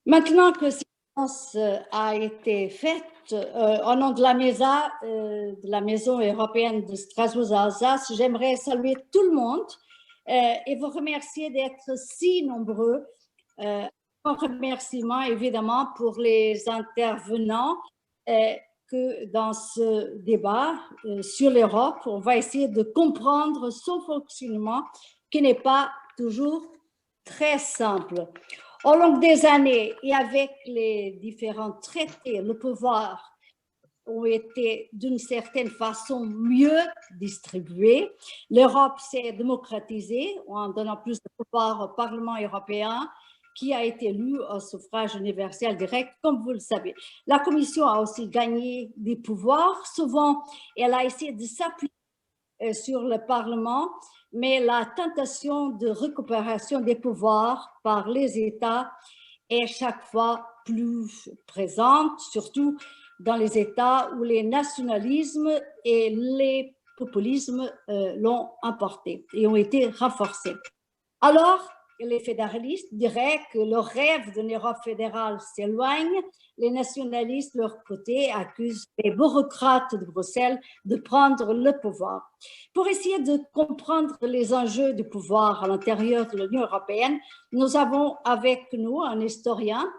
Maintenant que cette séance a été faite, au nom de la MESA, de la Maison européenne de Strasbourg-Alsace, j'aimerais saluer tout le monde et vous remercier d'être si nombreux. Un remerciement évidemment pour les intervenants que dans ce débat sur l'Europe, on va essayer de comprendre son fonctionnement qui n'est pas toujours très simple. Au long des années et avec les différents traités, le pouvoir ont été d'une certaine façon mieux distribués. L'Europe s'est démocratisée en donnant plus de pouvoir au Parlement européen qui a été élu au suffrage universel direct, comme vous le savez. La Commission a aussi gagné des pouvoirs. Souvent, elle a essayé de s'appuyer sur le Parlement, mais la tentation de récupération des pouvoirs par les États est chaque fois plus présente, surtout dans les États où les nationalismes et les populismes l'ont emporté et ont été renforcés. Alors, les fédéralistes diraient que le rêve d'une Europe fédérale s'éloigne. Les nationalistes, de leur côté, accusent les bureaucrates de Bruxelles de prendre le pouvoir. Pour essayer de comprendre les enjeux du pouvoir à l'intérieur de l'Union européenne, nous avons avec nous un historien,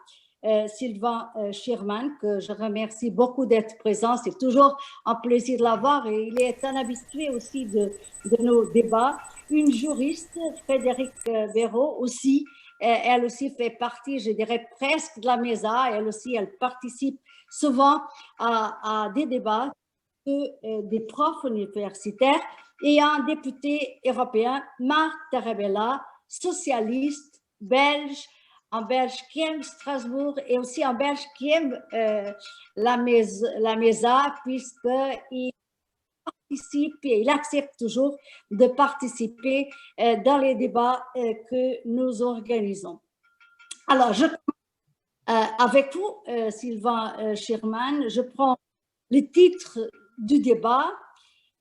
Sylvain Schirman, que je remercie beaucoup d'être présent. C'est toujours un plaisir de l'avoir et il est un habitué aussi de nos débats. Une juriste, Frédéric Béraud, aussi, elle aussi fait partie, je dirais, presque de la MESA. Elle aussi, elle participe souvent à des débats des profs universitaires et un député européen, Marc Tarabella, socialiste, belge, un Belge qui aime Strasbourg et aussi un Belge qui aime la MESA puisqu'il participe et il accepte toujours de participer dans les débats que nous organisons. Alors, avec vous, Sylvain Schirman, je prends le titre du débat.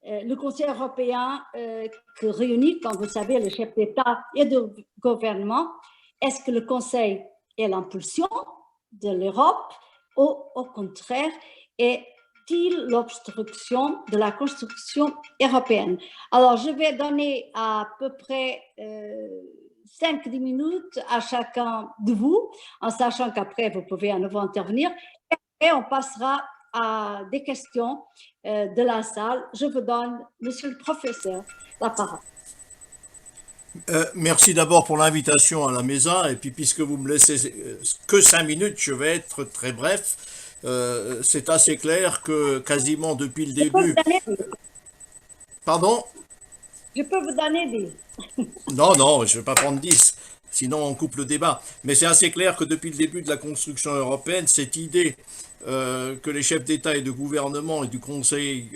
Le Conseil européen que réunit, comme vous savez, les chefs d'État et de gouvernement. Est-ce que le Conseil est l'impulsion de l'Europe ou au contraire est-il l'obstruction de la construction européenne? Alors, je vais donner à peu près 5-10 minutes à chacun de vous, en sachant qu'après, vous pouvez à nouveau intervenir. Et on passera à des questions de la salle. Je vous donne, monsieur le professeur, la parole. Merci d'abord pour l'invitation à la MESA, et puis puisque vous me laissez que 5 minutes, je vais être très bref. C'est assez clair que quasiment depuis le Je peux vous début... donner, Pardon? je peux vous donner des. Non, non, je ne vais pas prendre 10, sinon on coupe le débat. Mais c'est assez clair que depuis le début de la construction européenne, cette idée que les chefs d'État et de gouvernement et du Conseil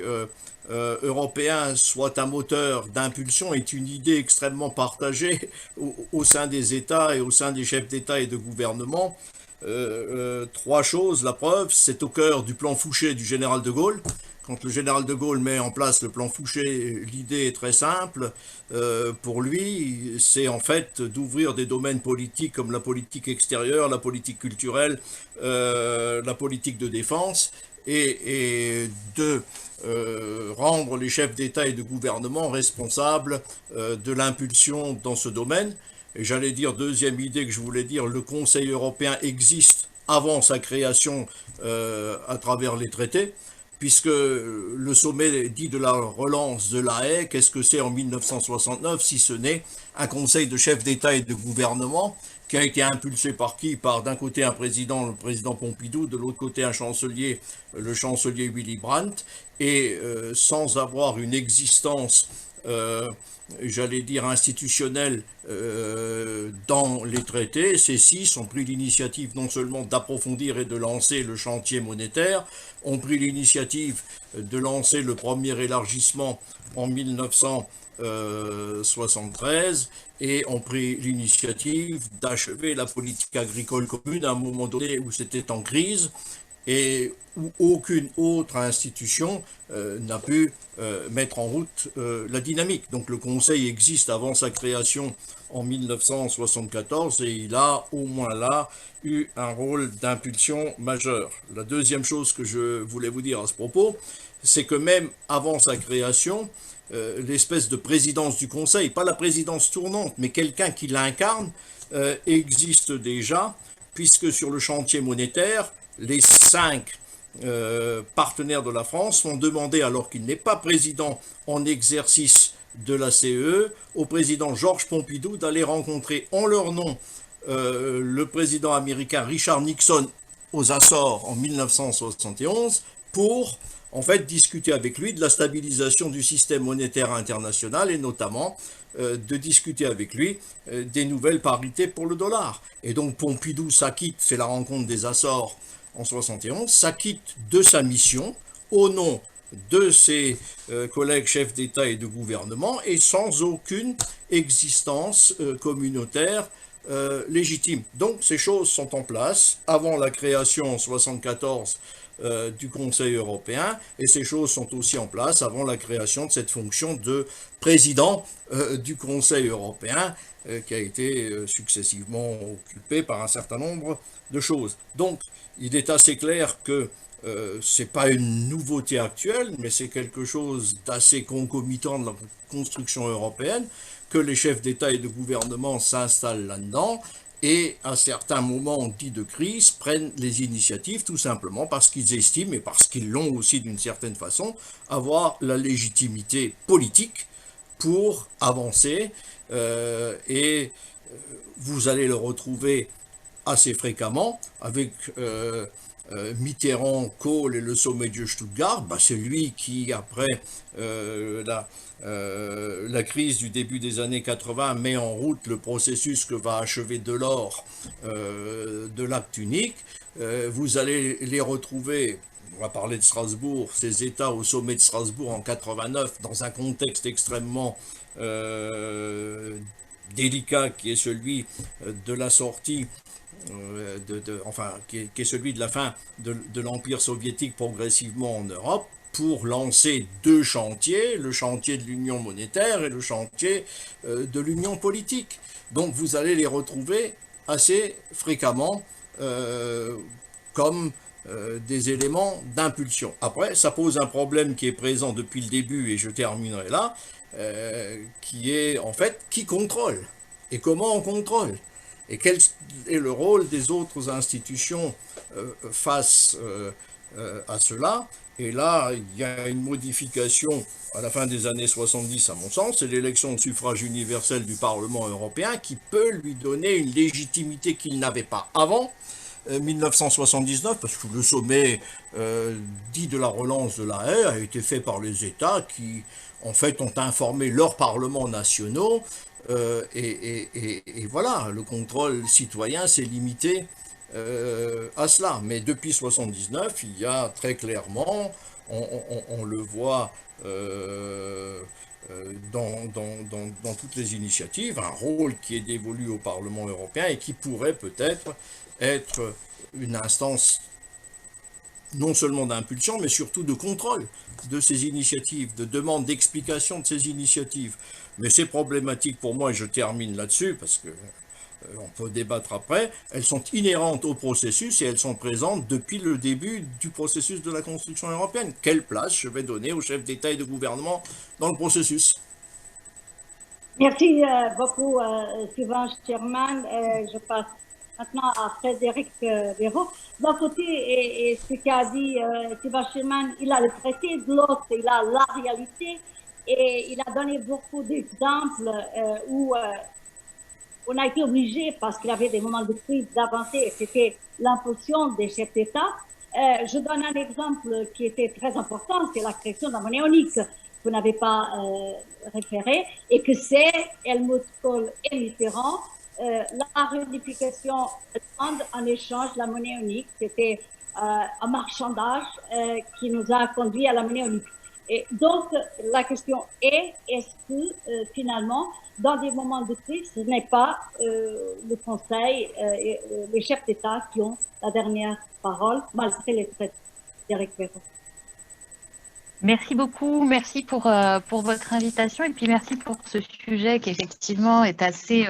européen soient un moteur d'impulsion est une idée extrêmement partagée au sein des États et au sein des chefs d'État et de gouvernement. Trois choses. La preuve, c'est au cœur du plan Fouché du général de Gaulle. Quand le général de Gaulle met en place le plan Fouché, l'idée est très simple. Pour lui, c'est en fait d'ouvrir des domaines politiques comme la politique extérieure, la politique culturelle, la politique de défense, et de rendre les chefs d'État et de gouvernement responsables de l'impulsion dans ce domaine. Et j'allais dire, deuxième idée que je voulais dire, le Conseil européen existe avant sa création à travers les traités, puisque le sommet dit de la relance de La Haye, qu'est-ce que c'est en 1969 si ce n'est un conseil de chefs d'État et de gouvernement qui a été impulsé par qui? Par d'un côté un président, le président Pompidou, de l'autre côté un chancelier, le chancelier Willy Brandt, et sans avoir une existence j'allais dire institutionnelle dans les traités, ces six ont pris l'initiative non seulement d'approfondir et de lancer le chantier monétaire, ont pris l'initiative de lancer le premier élargissement en 1973 et ont pris l'initiative d'achever la politique agricole commune à un moment donné où c'était en crise et où aucune autre institution n'a pu mettre en route la dynamique. Donc le Conseil existe avant sa création en 1974 et il a au moins là eu un rôle d'impulsion majeur. La deuxième chose que je voulais vous dire à ce propos, c'est que même avant sa création, l'espèce de présidence du Conseil, pas la présidence tournante, mais quelqu'un qui l'incarne, existe déjà, puisque sur le chantier monétaire, les 5 partenaires de la France ont demandé, alors qu'il n'est pas président en exercice de la CE, au président Georges Pompidou d'aller rencontrer en leur nom le président américain Richard Nixon aux Açores en 1971 pour en fait discuter avec lui de la stabilisation du système monétaire international et notamment de discuter avec lui des nouvelles parités pour le dollar. Et donc Pompidou s'acquitte, c'est la rencontre des Açores en 71, s'acquitte de sa mission au nom de ses collègues chefs d'État et de gouvernement et sans aucune existence communautaire légitime. Donc ces choses sont en place avant la création en 1974 du Conseil européen et ces choses sont aussi en place avant la création de cette fonction de président du Conseil européen qui a été successivement occupée par un certain nombre de choses. Donc il est assez clair que c'est pas une nouveauté actuelle, mais c'est quelque chose d'assez concomitant de la construction européenne, que les chefs d'État et de gouvernement s'installent là-dedans et à certains moments dits de crise prennent les initiatives tout simplement parce qu'ils estiment, et parce qu'ils l'ont aussi d'une certaine façon, avoir la légitimité politique pour avancer et vous allez le retrouver assez fréquemment avec Mitterrand, Kohl et le sommet de Stuttgart, c'est lui qui, après la crise du début des années 80, met en route le processus que va achever Delors de l'acte unique. Vous allez les retrouver, on va parler de Strasbourg, ces États au sommet de Strasbourg en 89, dans un contexte extrêmement délicat qui est celui de la sortie qui est celui de la fin de l'Empire soviétique progressivement en Europe, pour lancer 2 chantiers, le chantier de l'union monétaire et le chantier de l'union politique. Donc vous allez les retrouver assez fréquemment comme des éléments d'impulsion. Après, ça pose un problème qui est présent depuis le début, et je terminerai là, qui est en fait qui contrôle et comment on contrôle. Et quel est le rôle des autres institutions face à cela? Et là, il y a une modification à la fin des années 70, à mon sens, c'est l'élection de suffrage universel du Parlement européen qui peut lui donner une légitimité qu'il n'avait pas avant 1979, parce que le sommet dit de la relance de la haie a été fait par les États qui, en fait, ont informé leurs parlements nationaux. Et voilà, le contrôle citoyen s'est limité à cela. Mais depuis 1979, il y a très clairement, on le voit dans toutes les initiatives, un rôle qui est dévolu au Parlement européen et qui pourrait peut-être être une instance non seulement d'impulsion, mais surtout de contrôle de ces initiatives, de demande d'explication de ces initiatives. Mais c'est problématique pour moi, et je termine là-dessus, parce que on peut débattre après, elles sont inhérentes au processus et elles sont présentes depuis le début du processus de la construction européenne. Quelle place je vais donner aux chefs d'État et de gouvernement dans le processus? Merci beaucoup, Sylvain Sherman. Je passe maintenant à Frédéric Béraud. D'un côté, et ce qu'a dit Sylvain Sherman, il a le traité, de l'autre, il a la réalité. Et il a donné beaucoup d'exemples où on a été obligé, parce qu'il y avait des moments de crise, d'avancer, et c'était l'impulsion des chefs d'État. Je donne un exemple qui était très important, c'est la création de la monnaie unique, que vous n'avez pas référé, et que c'est Helmut Kohl et Mitterrand, la réunification allemande en échange de la monnaie unique. C'était un marchandage qui nous a conduit à la monnaie unique. Et donc, la question est, est-ce que finalement, dans des moments de crise, ce n'est pas le Conseil et les chefs d'État qui ont la dernière parole, malgré les traités directs. Merci beaucoup, merci pour votre invitation et puis merci pour ce sujet qui effectivement est assez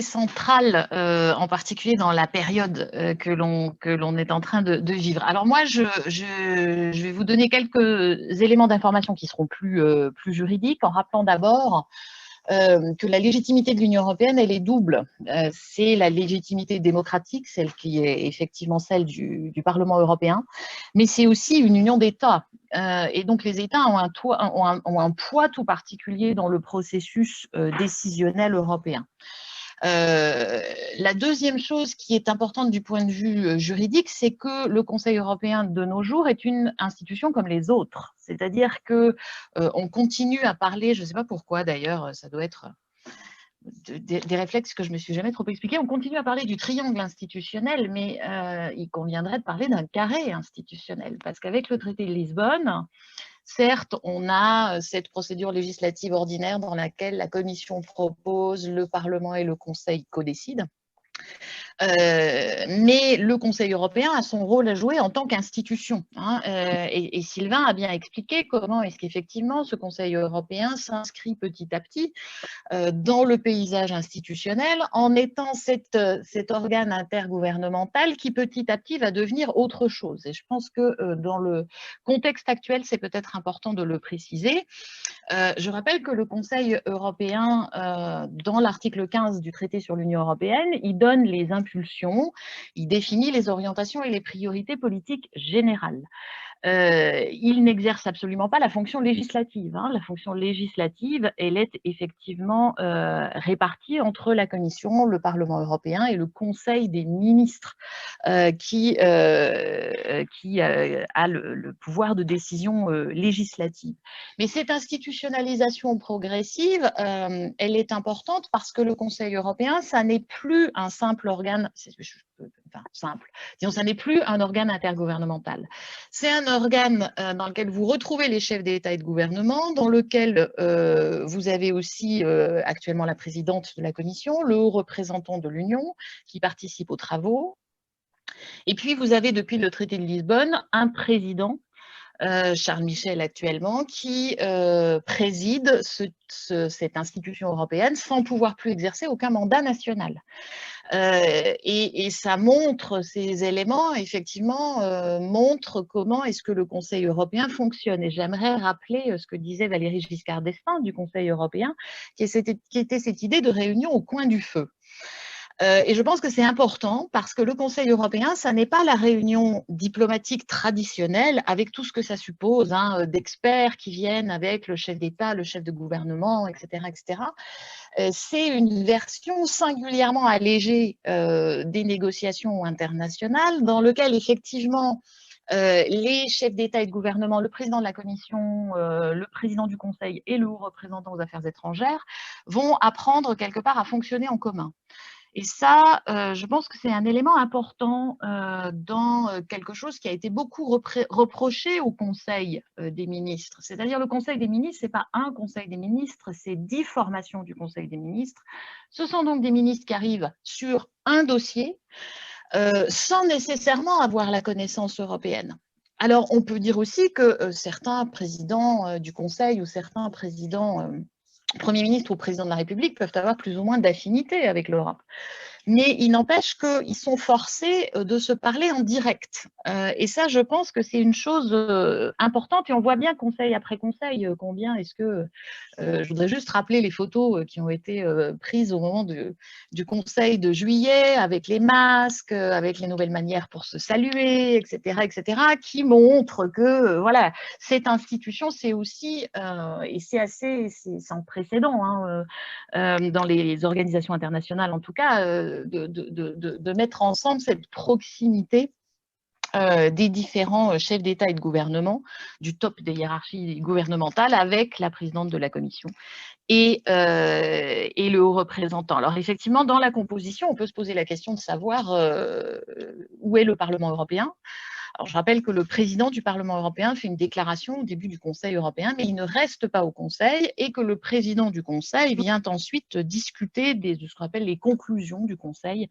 central, en particulier dans la période que l'on est en train de vivre. Alors moi, je vais vous donner quelques éléments d'information qui seront plus juridiques en rappelant d'abord que la légitimité de l'Union européenne, elle est double. C'est la légitimité démocratique, celle qui est effectivement celle du Parlement européen, mais c'est aussi une union d'États. Et donc les États ont un poids tout particulier dans le processus décisionnel européen. La deuxième chose qui est importante du point de vue juridique, c'est que le Conseil européen de nos jours est une institution comme les autres. C'est-à-dire qu'on continue à parler, je ne sais pas pourquoi d'ailleurs, ça doit être des réflexes que je ne me suis jamais trop expliqué. On continue à parler du triangle institutionnel, mais il conviendrait de parler d'un carré institutionnel, parce qu'avec le traité de Lisbonne, certes, on a cette procédure législative ordinaire dans laquelle la Commission propose, le Parlement et le Conseil codécident. Mais le Conseil européen a son rôle à jouer en tant qu'institution. Et Sylvain a bien expliqué comment est-ce qu'effectivement ce Conseil européen s'inscrit petit à petit dans le paysage institutionnel en étant cet organe intergouvernemental qui petit à petit va devenir autre chose. Et je pense que dans le contexte actuel, c'est peut-être important de le préciser. Je rappelle que le Conseil européen, dans l'article 15 du traité sur l'Union européenne, il donne les impulsions, il définit les orientations et les priorités politiques générales. Il n'exerce absolument pas la fonction législative. La fonction législative, elle est effectivement répartie entre la Commission, le Parlement européen et le Conseil des ministres qui a le pouvoir de décision législative. Mais cette institutionnalisation progressive, elle est importante parce que le Conseil européen, ça n'est plus un simple organe, disons, ça n'est plus un organe intergouvernemental. C'est un organe dans lequel vous retrouvez les chefs d'État et de gouvernement, dans lequel vous avez aussi actuellement la présidente de la Commission, le haut représentant de l'Union qui participe aux travaux. Et puis vous avez depuis le traité de Lisbonne un président, Charles Michel actuellement, qui préside cette institution européenne sans pouvoir plus exercer aucun mandat national. Et ça montre, ces éléments, effectivement, montrent comment est-ce que le Conseil européen fonctionne. Et j'aimerais rappeler ce que disait Valéry Giscard d'Estaing du Conseil européen, qui était cette idée de réunion au coin du feu. Et je pense que c'est important parce que le Conseil européen, ça n'est pas la réunion diplomatique traditionnelle avec tout ce que ça suppose, d'experts qui viennent avec le chef d'État, le chef de gouvernement, etc. etc. C'est une version singulièrement allégée des négociations internationales dans lequel effectivement les chefs d'État et de gouvernement, le président de la Commission, le président du Conseil et le haut représentant aux affaires étrangères vont apprendre quelque part à fonctionner en commun. Et ça, je pense que c'est un élément important dans quelque chose qui a été beaucoup reproché au Conseil des ministres. C'est-à-dire le Conseil des ministres, ce n'est pas un Conseil des ministres, c'est 10 formations du Conseil des ministres. Ce sont donc des ministres qui arrivent sur un dossier sans nécessairement avoir la connaissance européenne. Alors, on peut dire aussi que certains présidents du Conseil ou certains présidents Premier ministre ou président de la République peuvent avoir plus ou moins d'affinité avec l'Europe. Mais il n'empêche qu'ils sont forcés de se parler en direct. Et ça, je pense que c'est une chose importante. Et on voit bien conseil après conseil combien est-ce que… je voudrais juste rappeler les photos qui ont été prises au moment du conseil de juillet, avec les masques, avec les nouvelles manières pour se saluer, etc., qui montrent que voilà, cette institution, c'est aussi, et c'est sans précédent dans les organisations internationales en tout cas, de mettre ensemble cette proximité des différents chefs d'État et de gouvernement, du top des hiérarchies gouvernementales avec la présidente de la Commission et le haut représentant. Alors effectivement, dans la composition, on peut se poser la question de savoir où est le Parlement européen. Alors, je rappelle que le président du Parlement européen fait une déclaration au début du Conseil européen, mais il ne reste pas au Conseil et que le président du Conseil vient ensuite discuter de ce qu'on appelle les conclusions du Conseil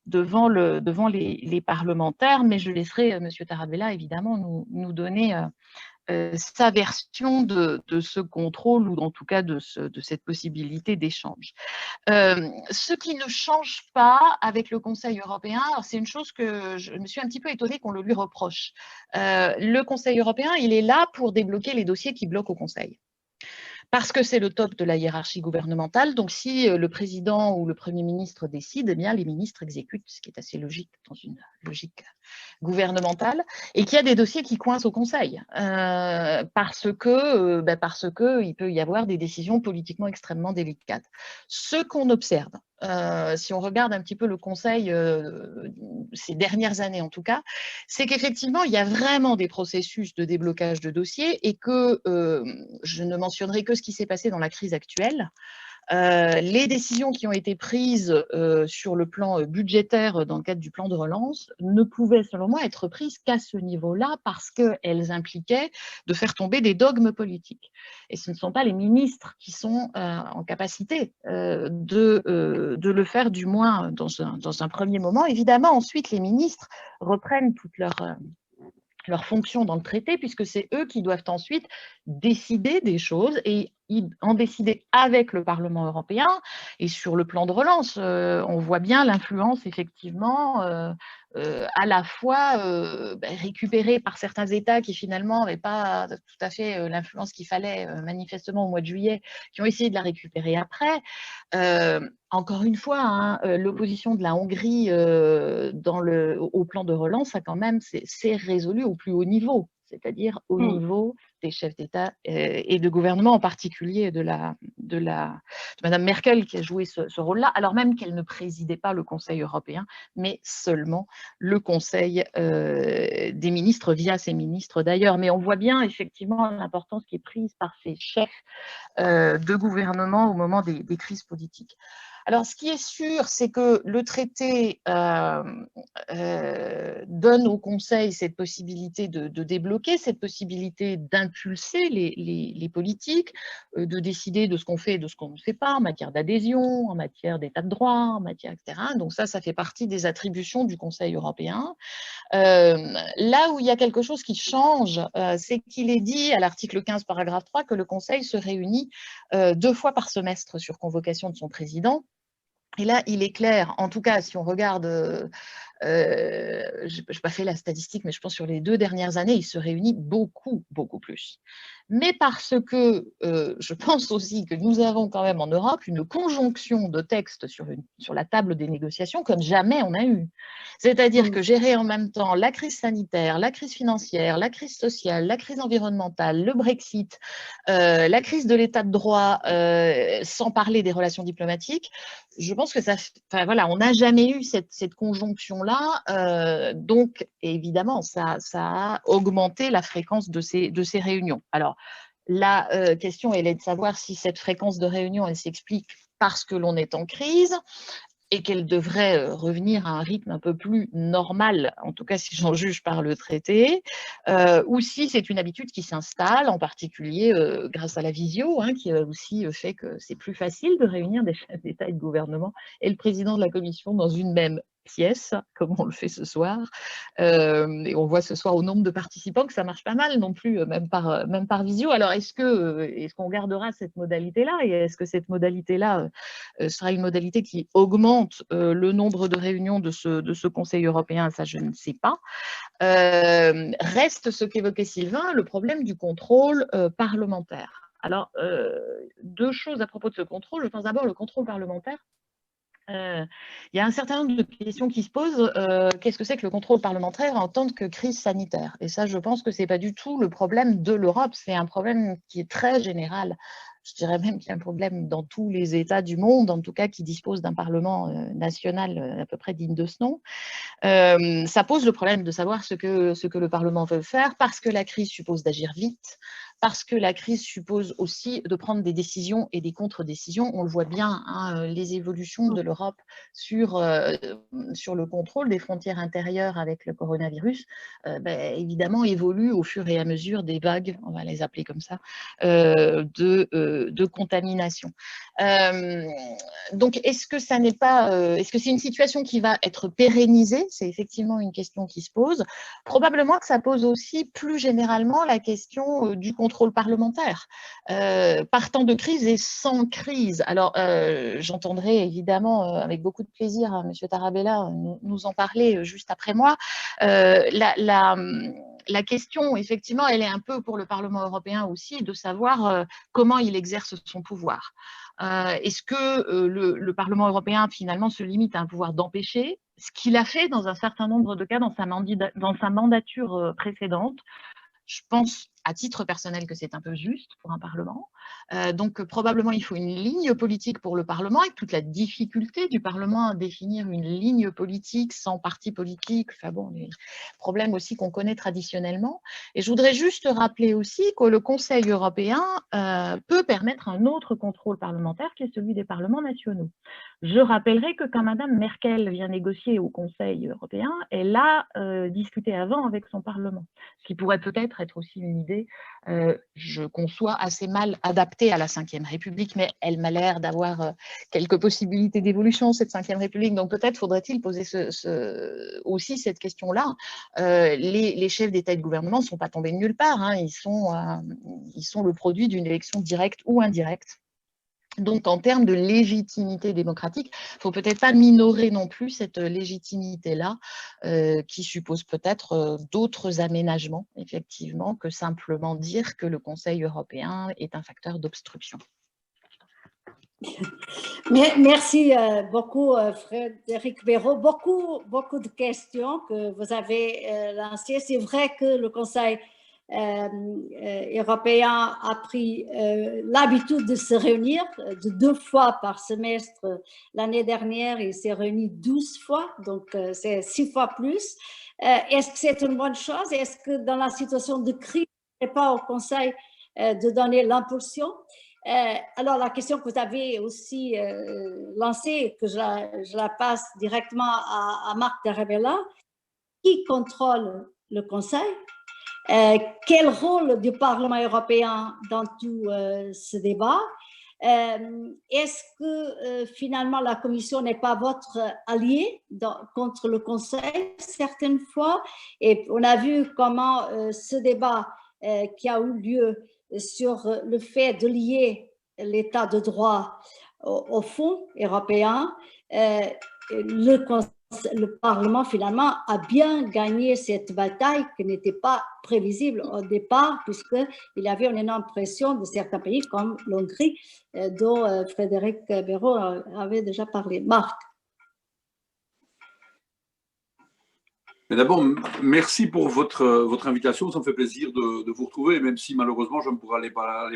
devant les parlementaires. Mais je laisserai M. Tarabella, évidemment, nous donner sa version de ce contrôle ou en tout cas de cette possibilité d'échange. Ce qui ne change pas avec le Conseil européen, c'est une chose que je me suis un petit peu étonnée qu'on le lui reproche. Le Conseil européen, il est là pour débloquer les dossiers qui bloquent au Conseil. Parce que c'est le top de la hiérarchie gouvernementale. Donc, si le président ou le Premier ministre décide, eh bien, les ministres exécutent, ce qui est assez logique dans une logique gouvernementale, et qu'il y a des dossiers qui coincent au Conseil, parce que il peut y avoir des décisions politiquement extrêmement délicates. Ce qu'on observe, si on regarde un petit peu le Conseil ces dernières années en tout cas, c'est qu'effectivement, il y a vraiment des processus de déblocage de dossiers et que je ne mentionnerai que ce qui s'est passé dans la crise actuelle. Les décisions qui ont été prises sur le plan budgétaire dans le cadre du plan de relance ne pouvaient, selon moi, être prises qu'à ce niveau-là parce qu'elles impliquaient de faire tomber des dogmes politiques. Et ce ne sont pas les ministres qui sont en capacité de le faire, du moins dans un premier moment. Évidemment, ensuite, les ministres reprennent toute leur fonction dans le traité, puisque c'est eux qui doivent ensuite décider des choses et en décider avec le Parlement européen. Et sur le plan de relance, on voit bien l'influence, effectivement, à la fois récupérée par certains États qui finalement n'avaient pas tout à fait l'influence qu'il fallait manifestement au mois de juillet, qui ont essayé de la récupérer après. Encore une fois, hein, l'opposition de la Hongrie au plan de relance a quand même c'est résolu au plus haut niveau, c'est-à-dire au niveau des chefs d'État et de gouvernement, en particulier de Mme Merkel, qui a joué ce rôle-là, alors même qu'elle ne présidait pas le Conseil européen, mais seulement le Conseil des ministres, via ses ministres d'ailleurs. Mais on voit bien effectivement l'importance qui est prise par ces chefs de gouvernement au moment des crises politiques. Alors, ce qui est sûr, c'est que le traité donne au Conseil cette possibilité de débloquer, cette possibilité d'impulser les politiques, de décider de ce qu'on fait et de ce qu'on ne fait pas en matière d'adhésion, en matière d'état de droit, en matière, etc. Donc ça fait partie des attributions du Conseil européen. Là où il y a quelque chose qui change, c'est qu'il est dit à l'article 15, paragraphe 3, que le Conseil se réunit 2 fois par semestre sur convocation de son président. Et là, il est clair, en tout cas, si on regarde, je n'ai pas fait la statistique, mais je pense sur les 2 dernières années, il se réunit beaucoup, beaucoup plus. Mais parce que je pense aussi que nous avons quand même en Europe une conjonction de textes sur la table des négociations comme jamais on a eu. C'est-à-dire que gérer en même temps la crise sanitaire, la crise financière, la crise sociale, la crise environnementale, le Brexit, la crise de l'état de droit, sans parler des relations diplomatiques, je pense que voilà, on n'a jamais eu cette conjonction-là. Donc, évidemment, ça a augmenté la fréquence de ces réunions. Alors, la question, elle est de savoir si cette fréquence de réunion, elle s'explique parce que l'on est en crise et qu'elle devrait revenir à un rythme un peu plus normal, en tout cas si j'en juge par le traité, ou si c'est une habitude qui s'installe, en particulier grâce à la visio, hein, qui a aussi fait que c'est plus facile de réunir des chefs d'État et de gouvernement et le président de la Commission dans une même pièce, comme on le fait ce soir. Et on voit ce soir au nombre de participants que ça marche pas mal non plus, même par visio. Alors, est-ce qu'on gardera cette modalité-là et est-ce que cette modalité-là sera une modalité qui augmente le nombre de réunions de ce Conseil européen? Ça, je ne sais pas. Reste ce qu'évoquait Sylvain, le problème du contrôle parlementaire. Alors, 2 choses à propos de ce contrôle. Je pense d'abord le contrôle parlementaire. Il y a un certain nombre de questions qui se posent. Qu'est-ce que c'est que le contrôle parlementaire en tant que crise sanitaire? Et ça, je pense que ce n'est pas du tout le problème de l'Europe, c'est un problème qui est très général. Je dirais même qu'il y a un problème dans tous les États du monde, en tout cas qui disposent d'un Parlement national à peu près digne de ce nom. Ça pose le problème de savoir ce que le Parlement veut faire, parce que la crise suppose d'agir vite, parce que la crise suppose aussi de prendre des décisions et des contre-décisions. On le voit bien, hein, les évolutions de l'Europe sur le contrôle des frontières intérieures avec le coronavirus, évidemment, évoluent au fur et à mesure des vagues, on va les appeler comme ça, de contamination. Donc, est-ce que ça n'est pas, est-ce que c'est une situation qui va être pérennisée? C'est effectivement une question qui se pose. Probablement que ça pose aussi plus généralement la question du contrôle parlementaire. Partant de crise et sans crise. Alors, j'entendrai évidemment avec beaucoup de plaisir M. Tarabella nous en parler juste après moi. La question, effectivement, elle est un peu pour le Parlement européen aussi de savoir comment il exerce son pouvoir. Est-ce que le Parlement européen, finalement, se limite à un pouvoir d'empêcher, ce qu'il a fait dans un certain nombre de cas dans sa mandature précédente? Je pense, à titre personnel, que c'est un peu juste pour un Parlement. Donc, probablement, il faut une ligne politique pour le Parlement, avec toute la difficulté du Parlement à définir une ligne politique sans parti politique. Enfin bon, les problèmes aussi qu'on connaît traditionnellement. Et je voudrais juste rappeler aussi que le Conseil européen peut permettre un autre contrôle parlementaire, qui est celui des parlements nationaux. Je rappellerai que quand Mme Merkel vient négocier au Conseil européen, elle a discuté avant avec son Parlement, ce qui pourrait peut-être être aussi une idée, je conçois, assez mal adaptée à la Ve République, mais elle m'a l'air d'avoir quelques possibilités d'évolution, cette Ve République, donc peut-être faudrait-il poser aussi cette question-là. Les chefs d'État et de gouvernement ne sont pas tombés de nulle part, hein, ils sont le produit d'une élection directe ou indirecte. Donc, en termes de légitimité démocratique, il ne faut peut-être pas minorer non plus cette légitimité-là, qui suppose peut-être d'autres aménagements, effectivement, que simplement dire que le Conseil européen est un facteur d'obstruction. Merci beaucoup, Frédéric Béraud. Beaucoup de questions que vous avez lancées. C'est vrai que le Conseil européen a pris l'habitude de se réunir de 2 fois par semestre. L'année dernière, il s'est réuni 12 fois, donc c'est 6 fois plus. Est-ce que c'est une bonne chose? Est-ce que dans la situation de crise, ce n'est pas au Conseil de donner l'impulsion? Alors, la question que vous avez aussi lancée, que je la passe directement à Marc Tarabella, qui contrôle le Conseil? Quel rôle du Parlement européen dans tout ce débat? Est-ce que finalement la Commission n'est pas votre allié contre le Conseil certaines fois? Et on a vu comment ce débat qui a eu lieu sur le fait de lier l'état de droit au fonds européen, le Parlement, finalement, a bien gagné cette bataille qui n'était pas prévisible au départ, puisqu'il y avait une énorme pression de certains pays comme l'Hongrie, dont Frédéric Béraud avait déjà parlé. Marc. D'abord, merci pour votre invitation. Ça me fait plaisir de vous retrouver, même si malheureusement, je ne pourrai aller boire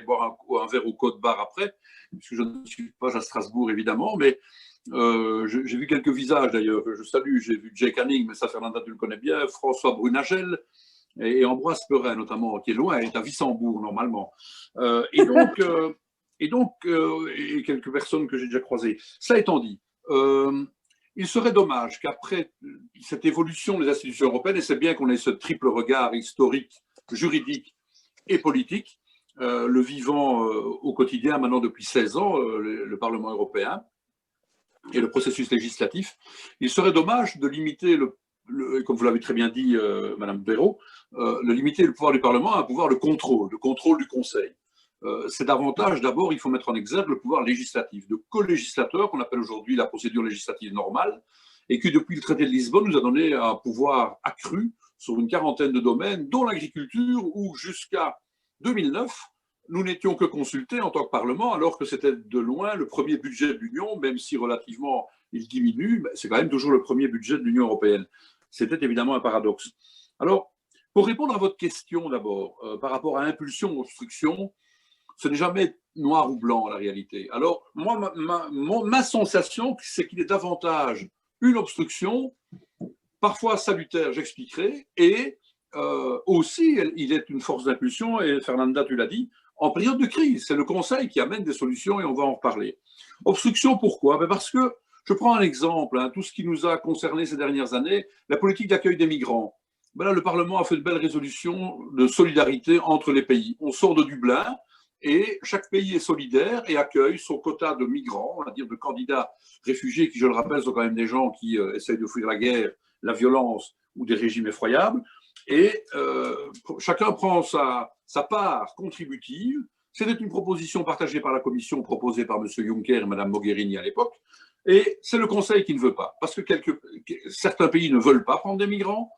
un verre au Côte Bar après, puisque je ne suis pas à Strasbourg, évidemment, mais j'ai vu quelques visages d'ailleurs, je salue. J'ai vu Jay Canning, mais ça, Fernanda, tu le connais bien, François Brunagel et Ambroise Perrin, notamment, qui est loin, est à Wissembourg, normalement. Et quelques personnes que j'ai déjà croisées. Cela étant dit, il serait dommage qu'après cette évolution des institutions européennes, et c'est bien qu'on ait ce triple regard historique, juridique et politique, le vivant au quotidien maintenant depuis 16 ans, le Parlement européen, et le processus législatif, il serait dommage de limiter, comme vous l'avez très bien dit, Madame Béraud, de limiter le pouvoir du Parlement à un pouvoir de contrôle du Conseil. C'est davantage, d'abord, il faut mettre en exergue le pouvoir législatif, de co-législateur, qu'on appelle aujourd'hui la procédure législative normale, et qui, depuis le traité de Lisbonne, nous a donné un pouvoir accru sur une quarantaine de domaines, dont l'agriculture, où jusqu'à 2009, nous n'étions que consultés en tant que Parlement, alors que c'était de loin le premier budget de l'Union, même si relativement il diminue, c'est quand même toujours le premier budget de l'Union européenne. C'était évidemment un paradoxe. Alors, pour répondre à votre question d'abord, par rapport à impulsion ou obstruction, ce n'est jamais noir ou blanc la réalité. Alors, moi, ma sensation, c'est qu'il est davantage une obstruction, parfois salutaire, j'expliquerai, et aussi, il est une force d'impulsion, et Fernanda, tu l'as dit, en période de crise. C'est le Conseil qui amène des solutions et on va en reparler. Obstruction, pourquoi? Parce que, je prends un exemple, hein, tout ce qui nous a concerné ces dernières années, la politique d'accueil des migrants. Ben là, le Parlement a fait de belles résolutions de solidarité entre les pays. On sort de Dublin et chaque pays est solidaire et accueille son quota de migrants, on va dire de candidats réfugiés, qui, je le rappelle, sont quand même des gens qui essayent de fuir la guerre, la violence ou des régimes effroyables. Et chacun prend sa part contributive. C'était une proposition partagée par la Commission, proposée par M. Juncker et Mme Mogherini à l'époque. Et c'est le Conseil qui ne veut pas, parce que certains pays ne veulent pas prendre des migrants.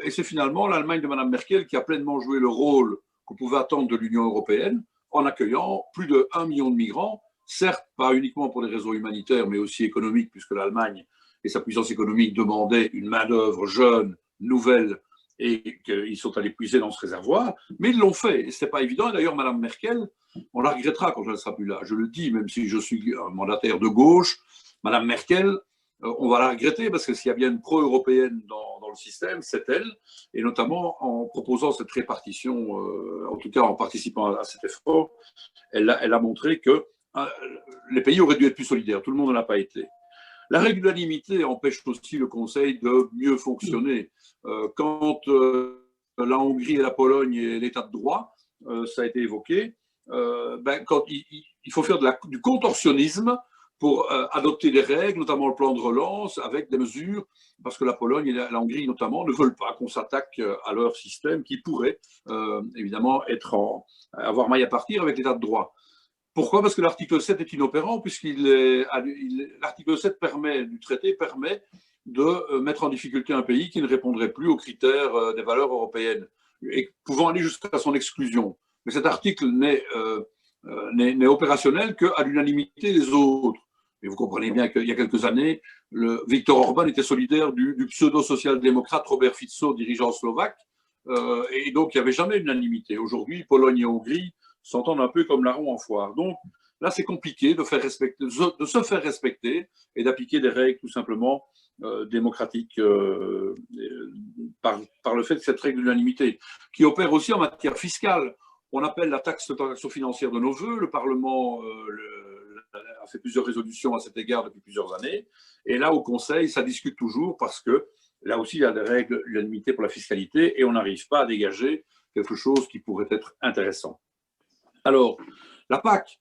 Et c'est finalement l'Allemagne de Mme Merkel qui a pleinement joué le rôle qu'on pouvait attendre de l'Union européenne en accueillant plus de 1 million de migrants, certes pas uniquement pour des raisons humanitaires, mais aussi économiques, puisque l'Allemagne et sa puissance économique demandaient une main-d'œuvre jeune, nouvelle, et qu'ils sont allés puiser dans ce réservoir, mais ils l'ont fait, et ce n'est pas évident. Et d'ailleurs, Mme Merkel, on la regrettera quand elle ne sera plus là. Je le dis, même si je suis un mandataire de gauche, Mme Merkel, on va la regretter, parce que s'il y a bien une pro-européenne dans le système, c'est elle, et notamment en proposant cette répartition, en tout cas en participant à cet effort, elle a montré que les pays auraient dû être plus solidaires. Tout le monde n'en a pas été. La régularité empêche aussi le Conseil de mieux fonctionner. Quand la Hongrie et la Pologne et l'état de droit, ça a été évoqué, quand il faut faire du contorsionnisme pour adopter des règles, notamment le plan de relance, avec des mesures, parce que la Pologne et la Hongrie notamment ne veulent pas qu'on s'attaque à leur système qui pourrait évidemment avoir maille à partir avec l'état de droit. Pourquoi? Parce que l'article 7 est inopérant, l'article 7 du traité permet de mettre en difficulté un pays qui ne répondrait plus aux critères des valeurs européennes, et pouvant aller jusqu'à son exclusion. Mais cet article n'est opérationnel qu'à l'unanimité des autres. Et vous comprenez bien qu'il y a quelques années, Viktor Orban était solidaire du pseudo-social-démocrate Robert Fico, dirigeant slovaque, et donc il n'y avait jamais l'unanimité. Aujourd'hui, Pologne et Hongrie s'entendent un peu comme larron en foire. Donc là, c'est compliqué de se faire respecter et d'appliquer des règles tout simplement démocratiques par le fait de cette règle d'unanimité, qui opère aussi en matière fiscale. On appelle la taxe de transaction financière de nos voeux. Le Parlement a fait plusieurs résolutions à cet égard depuis plusieurs années. Et là, au Conseil, ça discute toujours parce que là aussi, il y a des règles d'unanimité pour la fiscalité et on n'arrive pas à dégager quelque chose qui pourrait être intéressant. Alors, la PAC,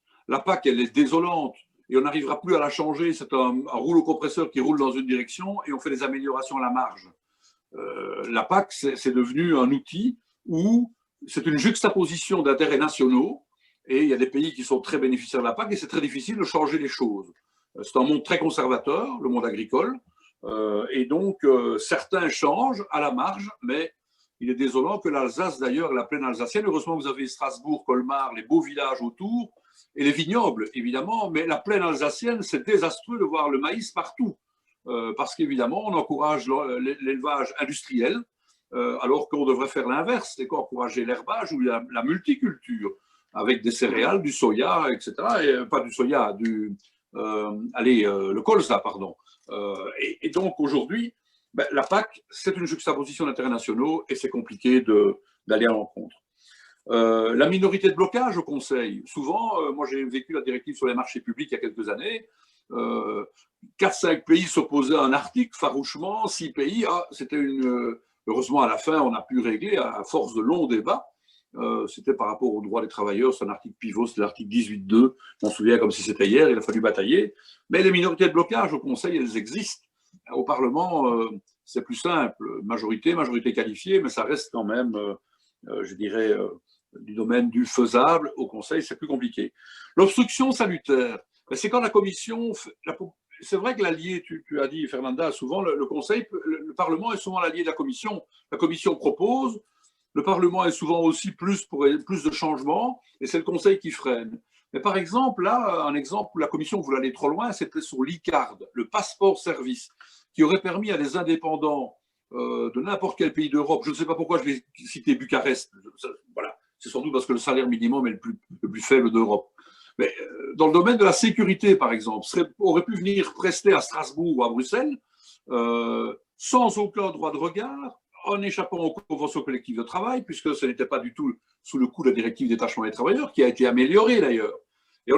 elle est désolante et on n'arrivera plus à la changer. C'est un rouleau compresseur qui roule dans une direction et on fait des améliorations à la marge. La PAC, c'est devenu un outil où c'est une juxtaposition d'intérêts nationaux et il y a des pays qui sont très bénéficiaires de la PAC et c'est très difficile de changer les choses. C'est un monde très conservateur, le monde agricole, et donc certains changent à la marge, mais il est désolant que l'Alsace, d'ailleurs, la plaine alsacienne, heureusement vous avez Strasbourg, Colmar, les beaux villages autour, et les vignobles, évidemment, mais la plaine alsacienne, c'est désastreux de voir le maïs partout, parce qu'évidemment, on encourage l'élevage industriel, alors qu'on devrait faire l'inverse, c'est encourager l'herbage ou la multiculture, avec des céréales, du soya, etc., et, pas du soya, le colza, pardon. Et donc, aujourd'hui, la PAC, c'est une juxtaposition d'intérêts nationaux et c'est compliqué d'aller à l'encontre. La minorité de blocage au Conseil, souvent, moi j'ai vécu la directive sur les marchés publics il y a quelques années, 4-5 pays s'opposaient à un article farouchement, 6 pays, c'était heureusement à la fin on a pu régler à force de longs débats, c'était par rapport aux droits des travailleurs, c'est un article pivot, c'est l'article 18.2, on se souvient comme si c'était hier, il a fallu batailler, mais les minorités de blocage au Conseil, elles existent. Au Parlement, c'est plus simple, majorité qualifiée, mais ça reste quand même, je dirais, du domaine du faisable. Au Conseil, c'est plus compliqué. L'obstruction salutaire, c'est quand la Commission, c'est vrai que l'allié, tu as dit, Fernanda, souvent le Conseil, le Parlement est souvent l'allié de la Commission propose, le Parlement est souvent aussi plus pour plus de changements, et c'est le Conseil qui freine. Mais par exemple, là, un exemple où la Commission voulait aller trop loin, c'était sur l'e-card, le passeport service, qui aurait permis à des indépendants de n'importe quel pays d'Europe, je ne sais pas pourquoi je vais citer Bucarest, voilà, c'est sans doute parce que le salaire minimum est le plus faible d'Europe. Mais dans le domaine de la sécurité, par exemple, aurait pu venir prester à Strasbourg ou à Bruxelles sans aucun droit de regard, en échappant aux conventions collectives de travail, puisque ce n'était pas du tout sous le coup de la directive détachement des travailleurs, qui a été améliorée d'ailleurs. Et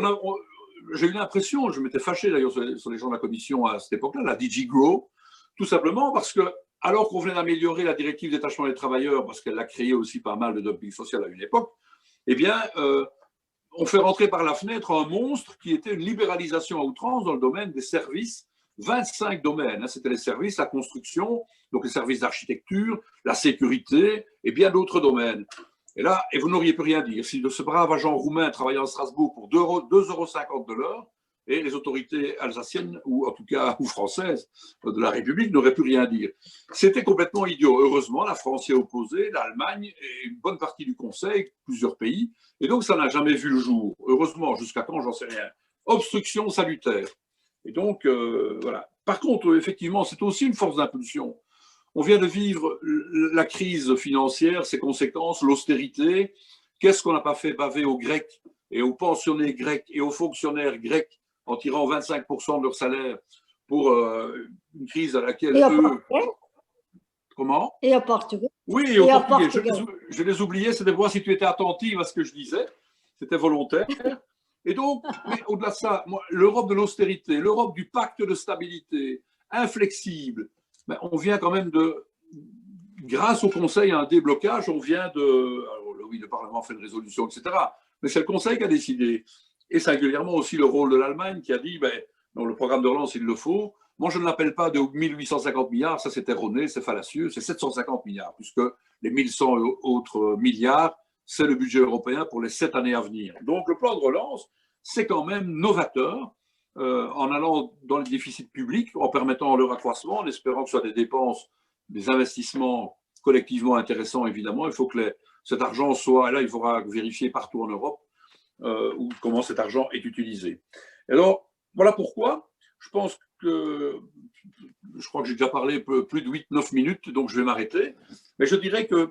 j'ai eu l'impression, je m'étais fâché d'ailleurs sur les gens de la commission à cette époque-là, la DG Grow, tout simplement parce que, alors qu'on venait d'améliorer la directive détachement des travailleurs, parce qu'elle a créé aussi pas mal de dumping social à une époque, eh bien, on fait rentrer par la fenêtre un monstre qui était une libéralisation à outrance dans le domaine des services, 25 domaines. C'était les services, la construction, donc les services d'architecture, la sécurité et bien d'autres domaines. Et là, et vous n'auriez pu rien dire. Si ce brave agent roumain travaillait à Strasbourg pour 2,50 € de l'heure, et les autorités alsaciennes, ou en tout cas ou françaises de la République, n'auraient pu rien dire. C'était complètement idiot. Heureusement, la France y est opposée, l'Allemagne et une bonne partie du Conseil, plusieurs pays, et donc ça n'a jamais vu le jour. Heureusement, jusqu'à quand, j'en sais rien. Obstruction salutaire. Et donc, voilà. Par contre, effectivement, c'est aussi une force d'impulsion. On vient de vivre la crise financière, ses conséquences, l'austérité. Qu'est-ce qu'on n'a pas fait baver aux Grecs et aux pensionnés grecs et aux fonctionnaires grecs en tirant 25% de leur salaire pour une crise à laquelle eux… Comment ? Et au Portugal. Oui, et au Portugais. Je les oubliais, c'était pour voir si tu étais attentive à ce que je disais. C'était volontaire. Et donc, au-delà de ça, l'Europe de l'austérité, l'Europe du pacte de stabilité, inflexible, ben, on vient quand même grâce au Conseil à un déblocage, on vient de… Alors, oui, le Parlement fait une résolution, etc. Mais c'est le Conseil qui a décidé. Et singulièrement aussi le rôle de l'Allemagne qui a dit, ben, non, le programme de relance, il le faut. Moi, je ne l'appelle pas de 1850 milliards, ça c'est erroné, c'est fallacieux, c'est 750 milliards, puisque les 1100 autres milliards, c'est le budget européen pour les 7 années à venir. Donc le plan de relance, c'est quand même novateur, en allant dans les déficits publics, en permettant leur accroissement, en espérant que ce soit des dépenses, des investissements collectivement intéressants, évidemment. Il faut que cet argent soit, et là il faudra vérifier partout en Europe, comment cet argent est utilisé. Et alors, voilà pourquoi je pense que, je crois que j'ai déjà parlé plus de 8-9 minutes, donc je vais m'arrêter, mais je dirais que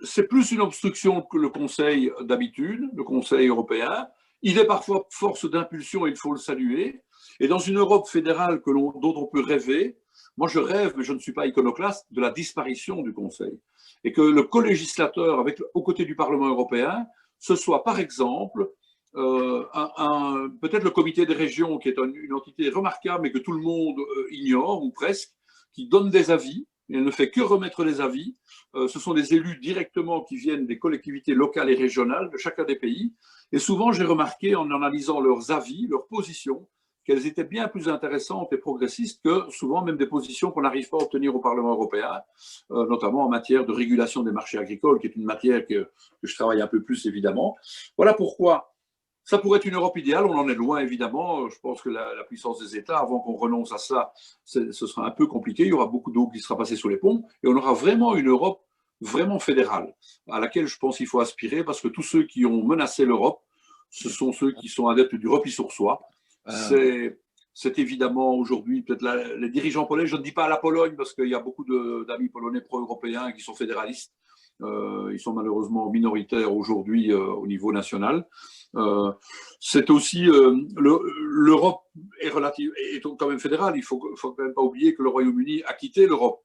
c'est plus une obstruction que le Conseil d'habitude, le Conseil européen. Il est parfois force d'impulsion et il faut le saluer. Et dans une Europe fédérale dont on peut rêver, moi je rêve, mais je ne suis pas iconoclaste, de la disparition du Conseil. Et que le co-législateur, aux côtés du Parlement européen, ce soit par exemple peut-être le comité des régions, qui est une entité remarquable, mais que tout le monde ignore, ou presque, qui donne des avis. Elle ne fait que remettre des avis. Ce sont des élus directement qui viennent des collectivités locales et régionales de chacun des pays. Et souvent, j'ai remarqué, en analysant leurs avis, leurs positions, qu'elles étaient bien plus intéressantes et progressistes que souvent même des positions qu'on n'arrive pas à obtenir au Parlement européen, notamment en matière de régulation des marchés agricoles, qui est une matière que je travaille un peu plus, évidemment. Voilà pourquoi ça pourrait être une Europe idéale. On en est loin, évidemment. Je pense que la puissance des États, avant qu'on renonce à ça, ce sera un peu compliqué. Il y aura beaucoup d'eau qui sera passée sous les ponts et on aura vraiment une Europe vraiment fédérale, à laquelle je pense qu'il faut aspirer, parce que tous ceux qui ont menacé l'Europe, ce sont ceux qui sont adeptes du repli sur soi. C'est évidemment aujourd'hui peut-être les dirigeants polonais, je ne dis pas la Pologne, parce qu'il y a beaucoup d'amis polonais pro-européens qui sont fédéralistes. Ils sont malheureusement minoritaires aujourd'hui au niveau national. C'est aussi l'Europe est quand même fédérale. Il faut quand même pas oublier que le Royaume-Uni a quitté l'Europe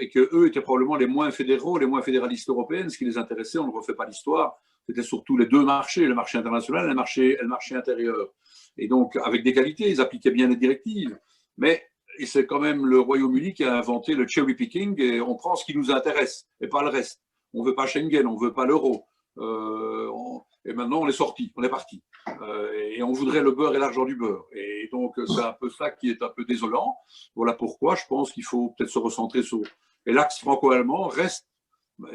et que eux étaient probablement les moins fédéraux, les moins fédéralistes européens. Ce qui les intéressait, on ne refait pas l'histoire, c'était surtout les deux marchés, le marché international et le marché intérieur. Et donc, avec des qualités, ils appliquaient bien les directives. Mais c'est quand même le Royaume-Uni qui a inventé le cherry picking et on prend ce qui nous intéresse et pas le reste. On ne veut pas Schengen, on ne veut pas l'euro. Et maintenant, on est sorti, on est parti. Et on voudrait le beurre et l'argent du beurre. Et donc, c'est un peu ça qui est un peu désolant. Voilà pourquoi je pense qu'il faut peut-être se recentrer sur… Et l'axe franco-allemand reste…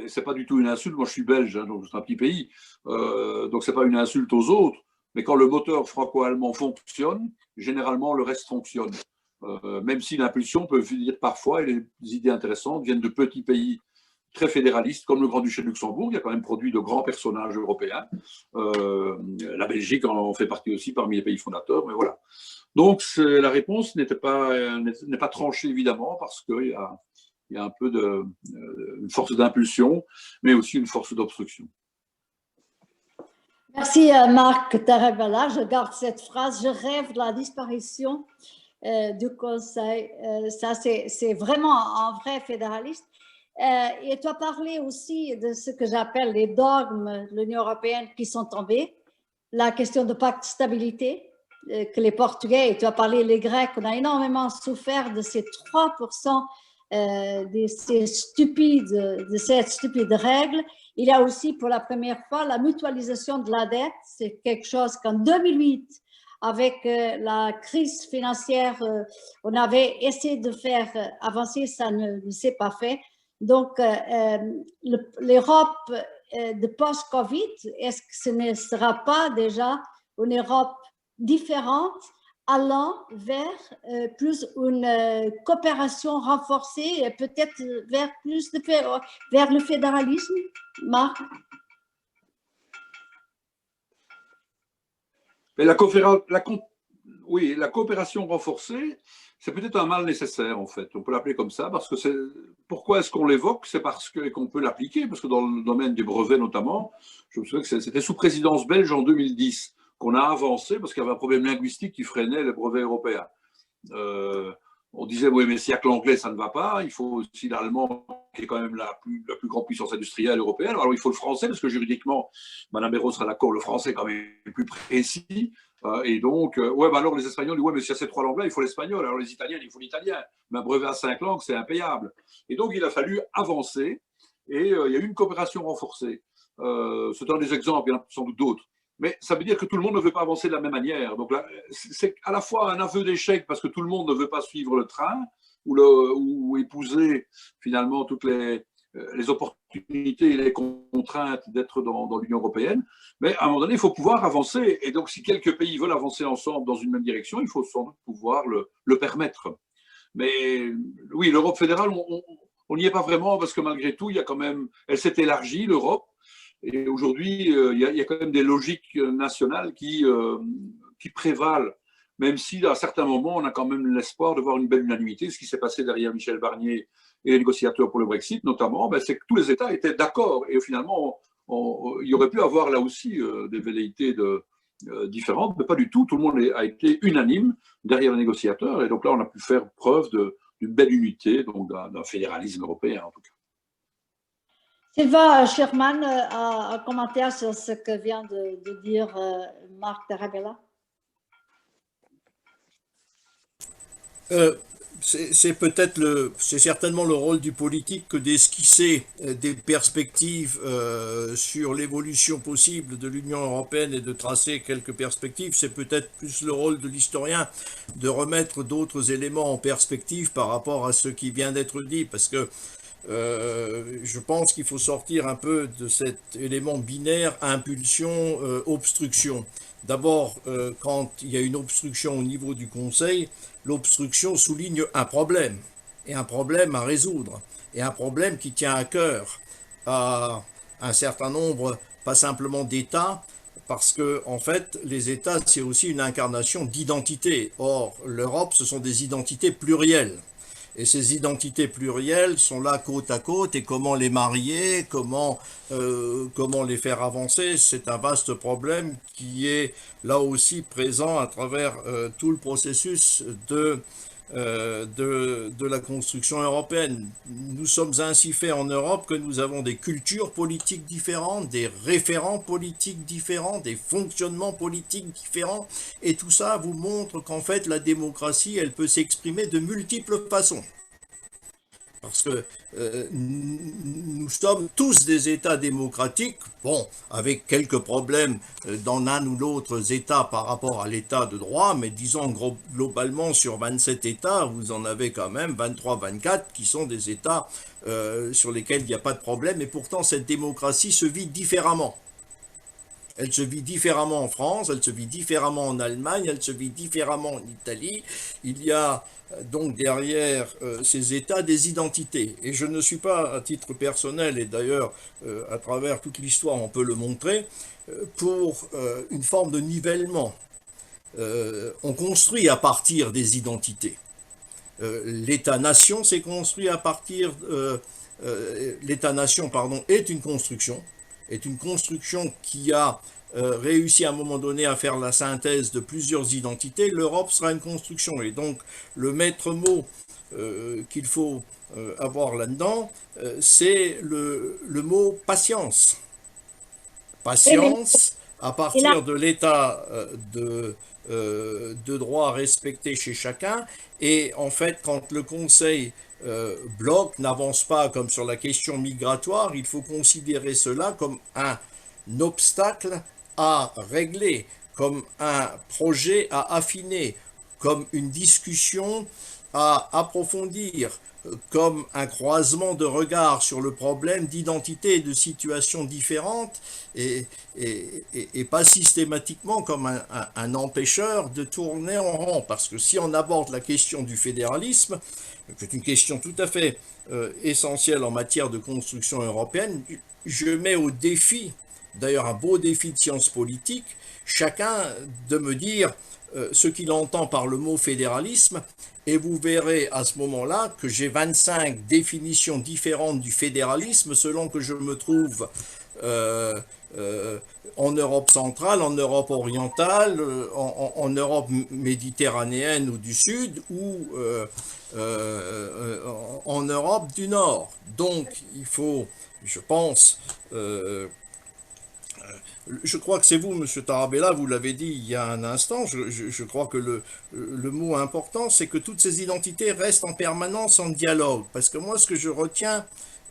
C'est pas du tout une insulte. Moi, je suis belge, hein, donc c'est un petit pays. Donc, c'est pas une insulte aux autres. Mais quand le moteur franco-allemand fonctionne, généralement, le reste fonctionne. Même si l'impulsion peut venir parfois, et les idées intéressantes viennent de petits pays très fédéralistes, comme le Grand-Duché de Luxembourg, qui a quand même produit de grands personnages européens. La Belgique en fait partie aussi parmi les pays fondateurs, mais voilà. Donc la réponse n'est pas tranchée, évidemment, parce qu'il y a un peu une force d'impulsion, mais aussi une force d'obstruction. Merci Marc Tarabella, je garde cette phrase, je rêve de la disparition du Conseil. Ça, c'est vraiment un vrai fédéraliste. Et tu as parlé aussi de ce que j'appelle les dogmes de l'Union européenne qui sont tombés, la question de pacte de stabilité, que les Portugais, et tu as parlé les Grecs, on a énormément souffert de ces 3% de cette stupide règle. Il y a aussi pour la première fois la mutualisation de la dette, c'est quelque chose qu'en 2008, avec la crise financière, on avait essayé de faire avancer, ça ne s'est pas fait. Donc, l'Europe de post-Covid, est-ce que ce ne sera pas déjà une Europe différente allant vers plus une coopération renforcée et peut-être vers plus vers le fédéralisme, Marc? Mais oui, la coopération renforcée, c'est peut-être un mal nécessaire, en fait. On peut l'appeler comme ça, parce que pourquoi est-ce qu'on l'évoque? C'est parce qu'on peut l'appliquer, parce que dans le domaine des brevets notamment, je me souviens que c'était sous présidence belge en 2010 qu'on a avancé, parce qu'il y avait un problème linguistique qui freinait les brevets européens. On disait, oui, mais s'il n'y a que l'anglais, ça ne va pas. Il faut aussi l'allemand, qui est quand même la plus grande puissance industrielle européenne. Alors, il faut le français, parce que juridiquement, Mme Béraud sera d'accord, le français est quand même plus précis. Et donc, ouais, bah alors les Espagnols disent, ouais, mais s'il y a ces 3 langues-là, il faut l'espagnol. Alors, les Italiens, il faut l'italien. Mais un brevet à 5 langues, c'est impayable. Et donc, il a fallu avancer. Et il y a eu une coopération renforcée. C'est un des exemples, il y en a sans doute d'autres. Mais ça veut dire que tout le monde ne veut pas avancer de la même manière. Donc là, c'est à la fois un aveu d'échec parce que tout le monde ne veut pas suivre le train ou épouser finalement toutes les opportunités et les contraintes d'être dans l'Union européenne. Mais à un moment donné, il faut pouvoir avancer. Et donc, si quelques pays veulent avancer ensemble dans une même direction, il faut sans doute pouvoir le permettre. Mais oui, l'Europe fédérale, on n'y est pas vraiment parce que malgré tout, il y a quand même, elle s'est élargie, l'Europe. Et aujourd'hui, il y a quand même des logiques nationales qui prévalent, même si à certains moments, on a quand même l'espoir de voir une belle unanimité. Ce qui s'est passé derrière Michel Barnier et les négociateurs pour le Brexit, notamment, c'est que tous les États étaient d'accord. Et finalement, il y aurait pu avoir là aussi des velléités différentes, mais pas du tout. Tout le monde a été unanime derrière les négociateurs. Et donc là, on a pu faire preuve d'une belle unité, donc d'un fédéralisme européen en tout cas. Sylvain Sherman a un commentaire sur ce que vient de dire Marc Tarabella. C'est certainement le rôle du politique que d'esquisser des perspectives sur l'évolution possible de l'Union européenne et de tracer quelques perspectives. C'est peut-être plus le rôle de l'historien de remettre d'autres éléments en perspective par rapport à ce qui vient d'être dit, parce que je pense qu'il faut sortir un peu de cet élément binaire impulsion, obstruction. D'abord, quand il y a une obstruction au niveau du Conseil, l'obstruction souligne un problème, et un problème à résoudre, et un problème qui tient à cœur à un certain nombre, pas simplement d'États, parce que en fait, les États, c'est aussi une incarnation d'identité. Or, l'Europe, ce sont des identités plurielles. Et ces identités plurielles sont là côte à côte, et comment les marier, comment les faire avancer, c'est un vaste problème qui est là aussi présent à travers tout le processus de la construction européenne. Nous sommes ainsi faits en Europe que nous avons des cultures politiques différentes, des référents politiques différents, des fonctionnements politiques différents, et tout ça vous montre qu'en fait la démocratie, elle peut s'exprimer de multiples façons. Parce que nous sommes tous des États démocratiques, bon, avec quelques problèmes dans l'un ou l'autre État par rapport à l'État de droit, mais disons globalement sur 27 États, vous en avez quand même 23, 24 qui sont des États sur lesquels il n'y a pas de problème, et pourtant cette démocratie se vit différemment. Elle se vit différemment en France, elle se vit différemment en Allemagne, elle se vit différemment en Italie. Il y a donc derrière ces États des identités. Et je ne suis pas, à titre personnel, et d'ailleurs à travers toute l'histoire on peut le montrer, pour une forme de nivellement. On construit à partir des identités. L'État-nation s'est construit à partir... L'État-nation, pardon, est une construction qui a réussi à un moment donné à faire la synthèse de plusieurs identités. L'Europe sera une construction, et donc le maître mot qu'il faut avoir là-dedans, c'est le mot patience. Oui, mais Patience à il a, partir de l'état de droit respecté chez chacun. Et en fait, quand le Conseil bloque, n'avance pas comme sur la question migratoire, il faut considérer cela comme un obstacle à régler, comme un projet à affiner, comme une discussion à approfondir, comme un croisement de regards sur le problème d'identité et de situations différentes et pas systématiquement comme un empêcheur de tourner en rond. Parce que si on aborde la question du fédéralisme, qui est une question tout à fait essentielle en matière de construction européenne, je mets au défi, d'ailleurs un beau défi de science politique, chacun de me dire ce qu'il entend par le mot fédéralisme, et vous verrez à ce moment-là que j'ai 25 définitions différentes du fédéralisme selon que je me trouve euh, en Europe centrale, en Europe orientale, en Europe méditerranéenne ou du Sud, ou en Europe du Nord. Donc il faut, je pense, je crois que c'est vous, Monsieur Tarabella, vous l'avez dit il y a un instant, je crois que le mot important, c'est que toutes ces identités restent en permanence en dialogue. Parce que moi, ce que je retiens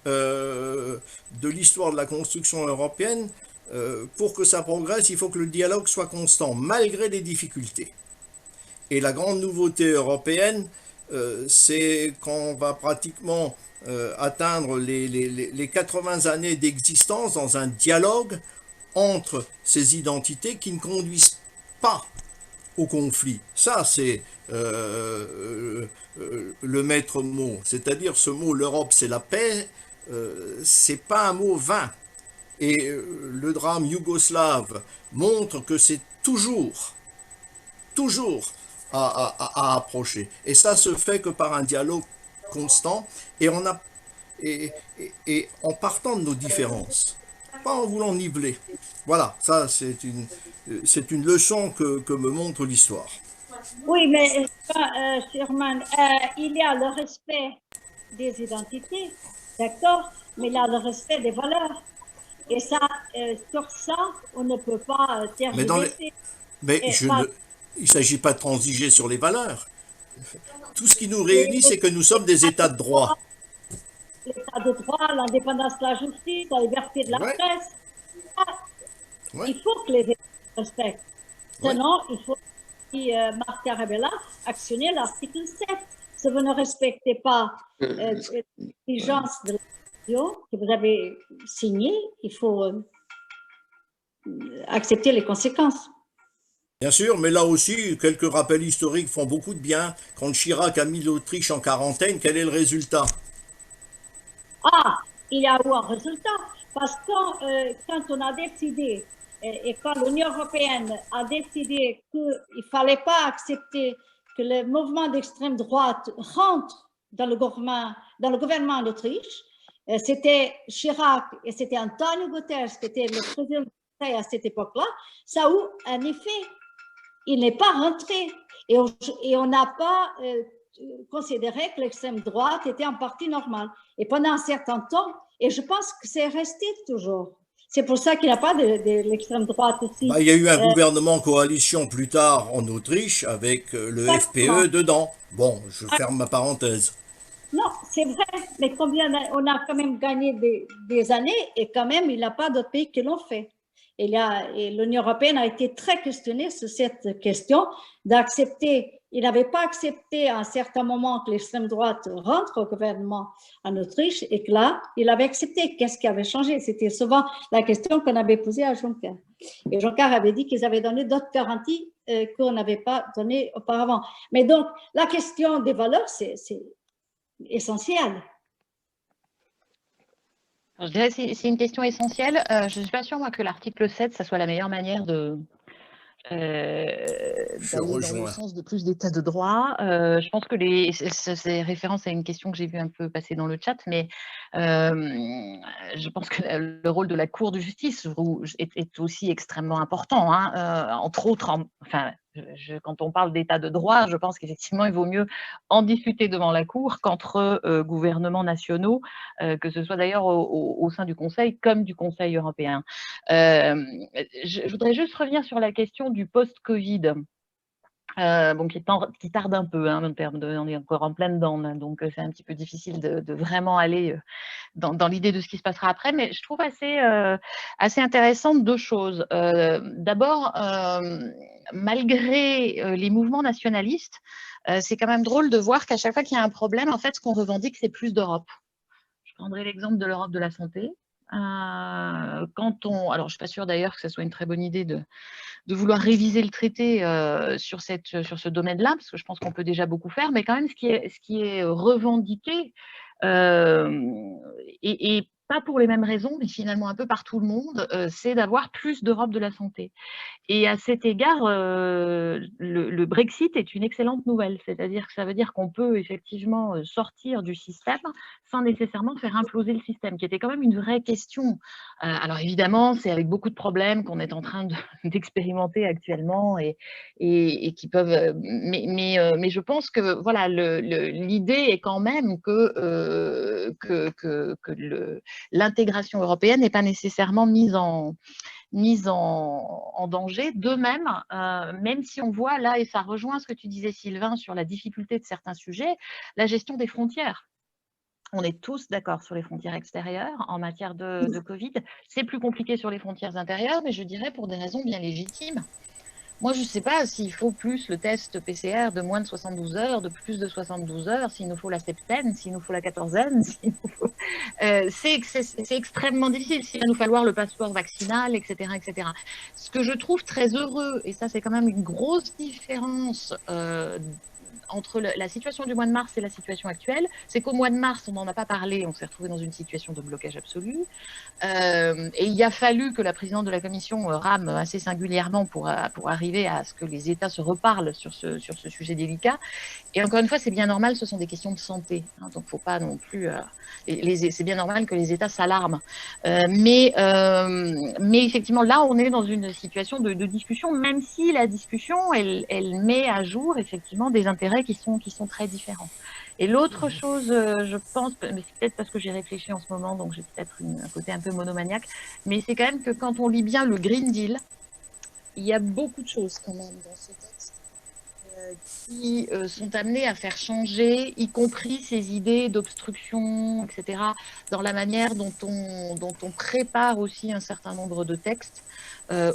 de l'histoire de la construction européenne, pour que ça progresse, il faut que le dialogue soit constant, malgré les difficultés. Et la grande nouveauté européenne, c'est qu'on va pratiquement atteindre les 80 années d'existence dans un dialogue entre ces identités qui ne conduisent pas au conflit. Ça, c'est le maître mot. C'est-à-dire ce mot, l'Europe, c'est la paix, c'est pas un mot vain. Et le drame yougoslave montre que c'est toujours à approcher. Et ça se fait que par un dialogue constant et, et en partant de nos différences, pas en voulant niveler. Voilà, ça c'est une leçon que me montre l'histoire. oui, mais Sherman, il y a le respect des identités, d'accord, mais il y a le respect des valeurs. Et ça, sur ça, on ne peut pas Mais, dans les, tergiverser. mais Et, je ne, il ne s'agit pas de transiger sur les valeurs. Tout ce qui nous réunit, c'est que nous sommes des États de droit. l'état de droit, l'indépendance de la justice, la liberté de la Ouais, presse, ça, ouais, il faut que les États respectent. ouais. Sinon, il faut, si Marc Tarabella, actionner l'article 7. Si vous ne respectez pas l'exigence de la décision que vous avez signée, il faut accepter les conséquences. Bien sûr, mais là aussi, quelques rappels historiques font beaucoup de bien. Quand Chirac a mis l'Autriche en quarantaine, quel est le résultat? Ah, il y a eu un résultat. Parce que quand on a décidé, et quand l'Union européenne a décidé qu'il ne fallait pas accepter que le mouvement d'extrême droite rentre dans le gouvernement d'Autriche, c'était Chirac et c'était Antonio Guterres qui était le président du Conseil à cette époque-là, ça a eu un effet. Il n'est pas rentré. Et on n'a pas considéré que l'extrême droite était en partie normale. Et pendant un certain temps, et je pense que c'est resté toujours. C'est pour ça qu'il n'y a pas de l'extrême droite aussi. Bah, il y a eu un gouvernement coalition plus tard en Autriche avec le FPE dedans. Bon, je ferme ma parenthèse. Non, c'est vrai, mais combien on a quand même gagné des années et quand même, il n'y a pas d'autres pays qui l'ont fait. Et l'Union européenne a été très questionnée sur cette question d'accepter. Il n'avait pas accepté à un certain moment que l'extrême droite rentre au gouvernement en Autriche et que là, il avait accepté. Qu'est-ce qui avait changé? C'était souvent la question qu'on avait posée à Juncker. Et Juncker avait dit qu'ils avaient donné d'autres garanties qu'on n'avait pas données auparavant. Mais donc, la question des valeurs, c'est essentiel. Je dirais que c'est une question essentielle. Je ne suis pas sûre, moi, que l'article 7, ça soit la meilleure manière de d'aller dans le sens de plus d'état de droit. Je pense que c'est référence à une question que j'ai vue un peu passer dans le chat, mais je pense que le rôle de la Cour de justice est aussi extrêmement important, hein, entre autres, enfin, quand on parle d'état de droit, je pense qu'effectivement, il vaut mieux en discuter devant la Cour qu'entre gouvernements nationaux, que ce soit d'ailleurs au sein du Conseil comme du Conseil européen. Je voudrais juste revenir sur la question du post-Covid. Bon, qui tarde un peu, en termes de, on est encore en pleine dedans, donc c'est un petit peu difficile de vraiment aller dans l'idée de ce qui se passera après, mais je trouve assez intéressante deux choses. D'abord, malgré les mouvements nationalistes, c'est quand même drôle de voir qu'à chaque fois qu'il y a un problème, en fait, ce qu'on revendique, c'est plus d'Europe. Je prendrai l'exemple de l'Europe de la santé. Alors, je ne suis pas sûre d'ailleurs que ce soit une très bonne idée de vouloir réviser le traité sur ce domaine-là, parce que je pense qu'on peut déjà beaucoup faire, mais quand même, ce qui est revendiqué, et pas pour les mêmes raisons, mais finalement un peu par tout le monde, c'est d'avoir plus d'Europe de la santé. Et à cet égard, le Brexit est une excellente nouvelle, c'est-à-dire que ça veut dire qu'on peut effectivement sortir du système sans nécessairement faire imploser le système, qui était quand même une vraie question. Alors évidemment, c'est avec beaucoup de problèmes qu'on est en train d'expérimenter actuellement et qui peuvent… Mais je pense que voilà, l'idée est quand même que l'intégration européenne n'est pas nécessairement mise en danger. De même, même si on voit là, et ça rejoint ce que tu disais Sylvain sur la difficulté de certains sujets, la gestion des frontières. On est tous d'accord sur les frontières extérieures en matière de Covid. C'est plus compliqué sur les frontières intérieures, mais je dirais pour des raisons bien légitimes. Moi, je ne sais pas s'il faut plus le test PCR de moins de 72 heures, de plus de 72 heures, s'il nous faut la septaine, s'il nous faut la quatorzaine. C'est extrêmement difficile. S'il va nous falloir le passeport vaccinal, etc., etc. Ce que je trouve très heureux, et ça c'est quand même une grosse différence entre la situation du mois de mars et la situation actuelle, c'est qu'au mois de mars, on n'en a pas parlé, on s'est retrouvé dans une situation de blocage absolu. Et il a fallu que la présidente de la commission rame assez singulièrement pour arriver à ce que les États se reparlent sur ce sujet délicat. Et encore une fois, c'est bien normal, ce sont des questions de santé. Hein, donc, il ne faut pas non plus… c'est bien normal que les États s'alarment. Mais effectivement, là, on est dans une situation de discussion, même si la discussion, elle met à jour effectivement des intérêts qui sont très différents. Et l'autre chose, je pense, mais c'est peut-être parce que j'ai réfléchi en ce moment, donc j'ai peut-être un côté un peu monomaniaque, mais c'est quand même que quand on lit bien le Green Deal, il y a beaucoup de choses quand même dans ce texte qui sont amenées à faire changer, y compris ces idées d'obstruction, etc., dans la manière dont on prépare aussi un certain nombre de textes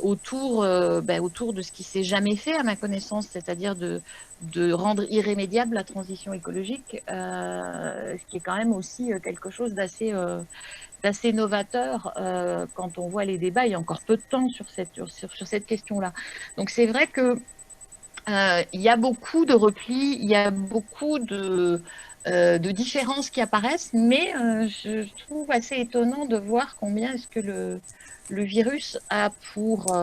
autour de ce qui s'est jamais fait à ma connaissance, c'est-à-dire de rendre irrémédiable la transition écologique, ce qui est quand même aussi quelque chose d'assez novateur quand on voit les débats il y a encore peu de temps sur cette question-là. Donc c'est vrai que il y a beaucoup de replis, il y a beaucoup de différences qui apparaissent, mais je trouve assez étonnant de voir combien est-ce que le virus a pour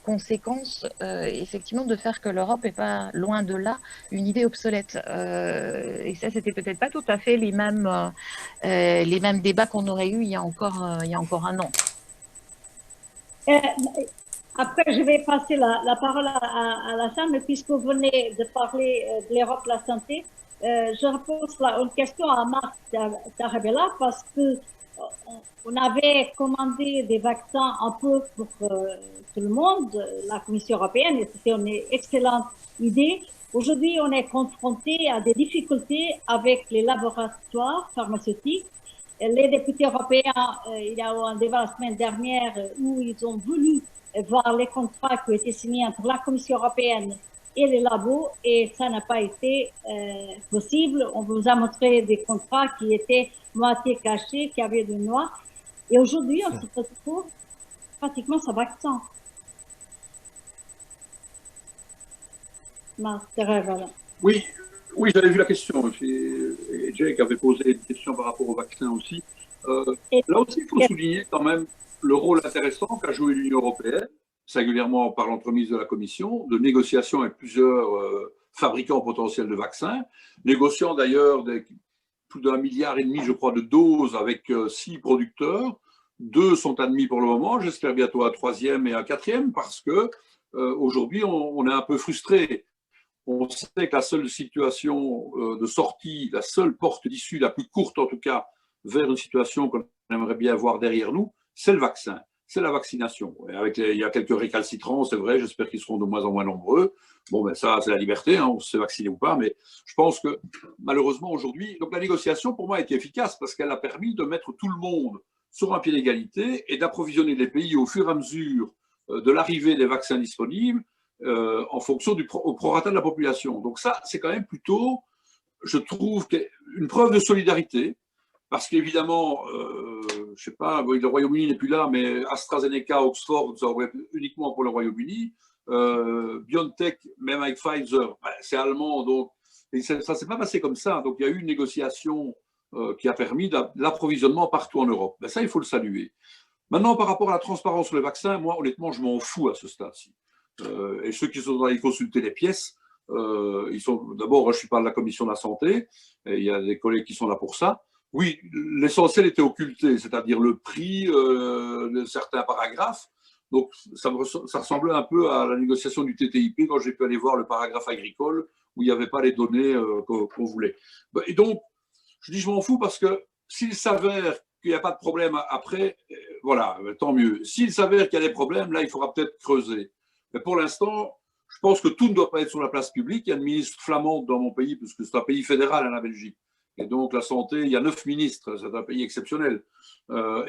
conséquence effectivement de faire que l'Europe n'est pas loin de là une idée obsolète. Et ça, c'était peut-être pas tout à fait les mêmes débats qu'on aurait eu il y a encore un an. Après, je vais passer la parole à la salle, puisque vous venez de parler de l'Europe de la santé. Je repose une question à Marc Tarabella parce qu'on avait commandé des vaccins un peu pour tout le monde, la Commission européenne, et c'était une excellente idée. Aujourd'hui, on est confronté à des difficultés avec les laboratoires pharmaceutiques. Les députés européens, il y a eu un débat la semaine dernière où ils ont voulu voir les contrats qui ont été signés entre la Commission européenne et les labos, et ça n'a pas été possible. On vous a montré des contrats qui étaient moitié cachés, qui avaient du noir. Et aujourd'hui, on se retrouve pratiquement sans vaccin. Oui, j'avais vu la question. Et Jake avait posé une question par rapport au vaccin aussi. Là aussi, il faut souligner quand même le rôle intéressant qu'a joué l'Union européenne, singulièrement par l'entremise de la Commission, de négociation avec plusieurs fabricants potentiels de vaccins, négociant d'ailleurs plus d'1,5 milliard, je crois, de doses avec 6 producteurs. 2 sont admis pour le moment, j'espère bientôt un 3e et un 4e, parce que aujourd'hui, on est un peu frustré. On sait que la seule situation de sortie, la seule porte d'issue, la plus courte en tout cas, vers une situation qu'on aimerait bien voir derrière nous, c'est le vaccin, c'est la vaccination. Il y a quelques récalcitrants, c'est vrai, j'espère qu'ils seront de moins en moins nombreux. Bon, ben ça, c'est la liberté, hein, on se fait vacciner ou pas, mais je pense que malheureusement aujourd'hui, donc la négociation pour moi a été efficace parce qu'elle a permis de mettre tout le monde sur un pied d'égalité et d'approvisionner les pays au fur et à mesure de l'arrivée des vaccins disponibles en fonction au prorata de la population. Donc ça, c'est quand même plutôt, je trouve, une preuve de solidarité, parce qu'évidemment, je ne sais pas, le Royaume-Uni n'est plus là, mais AstraZeneca, Oxford, ça aurait uniquement pour le Royaume-Uni. BioNTech, même avec Pfizer, c'est allemand, donc et ça ne s'est pas passé comme ça. Donc il y a eu une négociation qui a permis l'approvisionnement partout en Europe. Ben, ça, il faut le saluer. Maintenant, par rapport à la transparence sur les vaccins, moi, honnêtement, je m'en fous à ce stade-ci. Et ceux qui sont allés consulter les pièces, ils sont d'abord, je suis pas de la commission de la santé, et il y a des collègues qui sont là pour ça. Oui, l'essentiel était occulté, c'est-à-dire le prix de certains paragraphes. Donc, ça ressemblait un peu à la négociation du TTIP quand j'ai pu aller voir le paragraphe agricole où il n'y avait pas les données qu'on voulait. Et donc, je dis je m'en fous parce que s'il s'avère qu'il n'y a pas de problème après, voilà, tant mieux. S'il s'avère qu'il y a des problèmes, là, il faudra peut-être creuser. Mais pour l'instant, je pense que tout ne doit pas être sur la place publique. Il y a une ministre flamande dans mon pays, puisque c'est un pays fédéral, hein, la Belgique. Et donc, la santé, il y a 9 ministres, c'est un pays exceptionnel.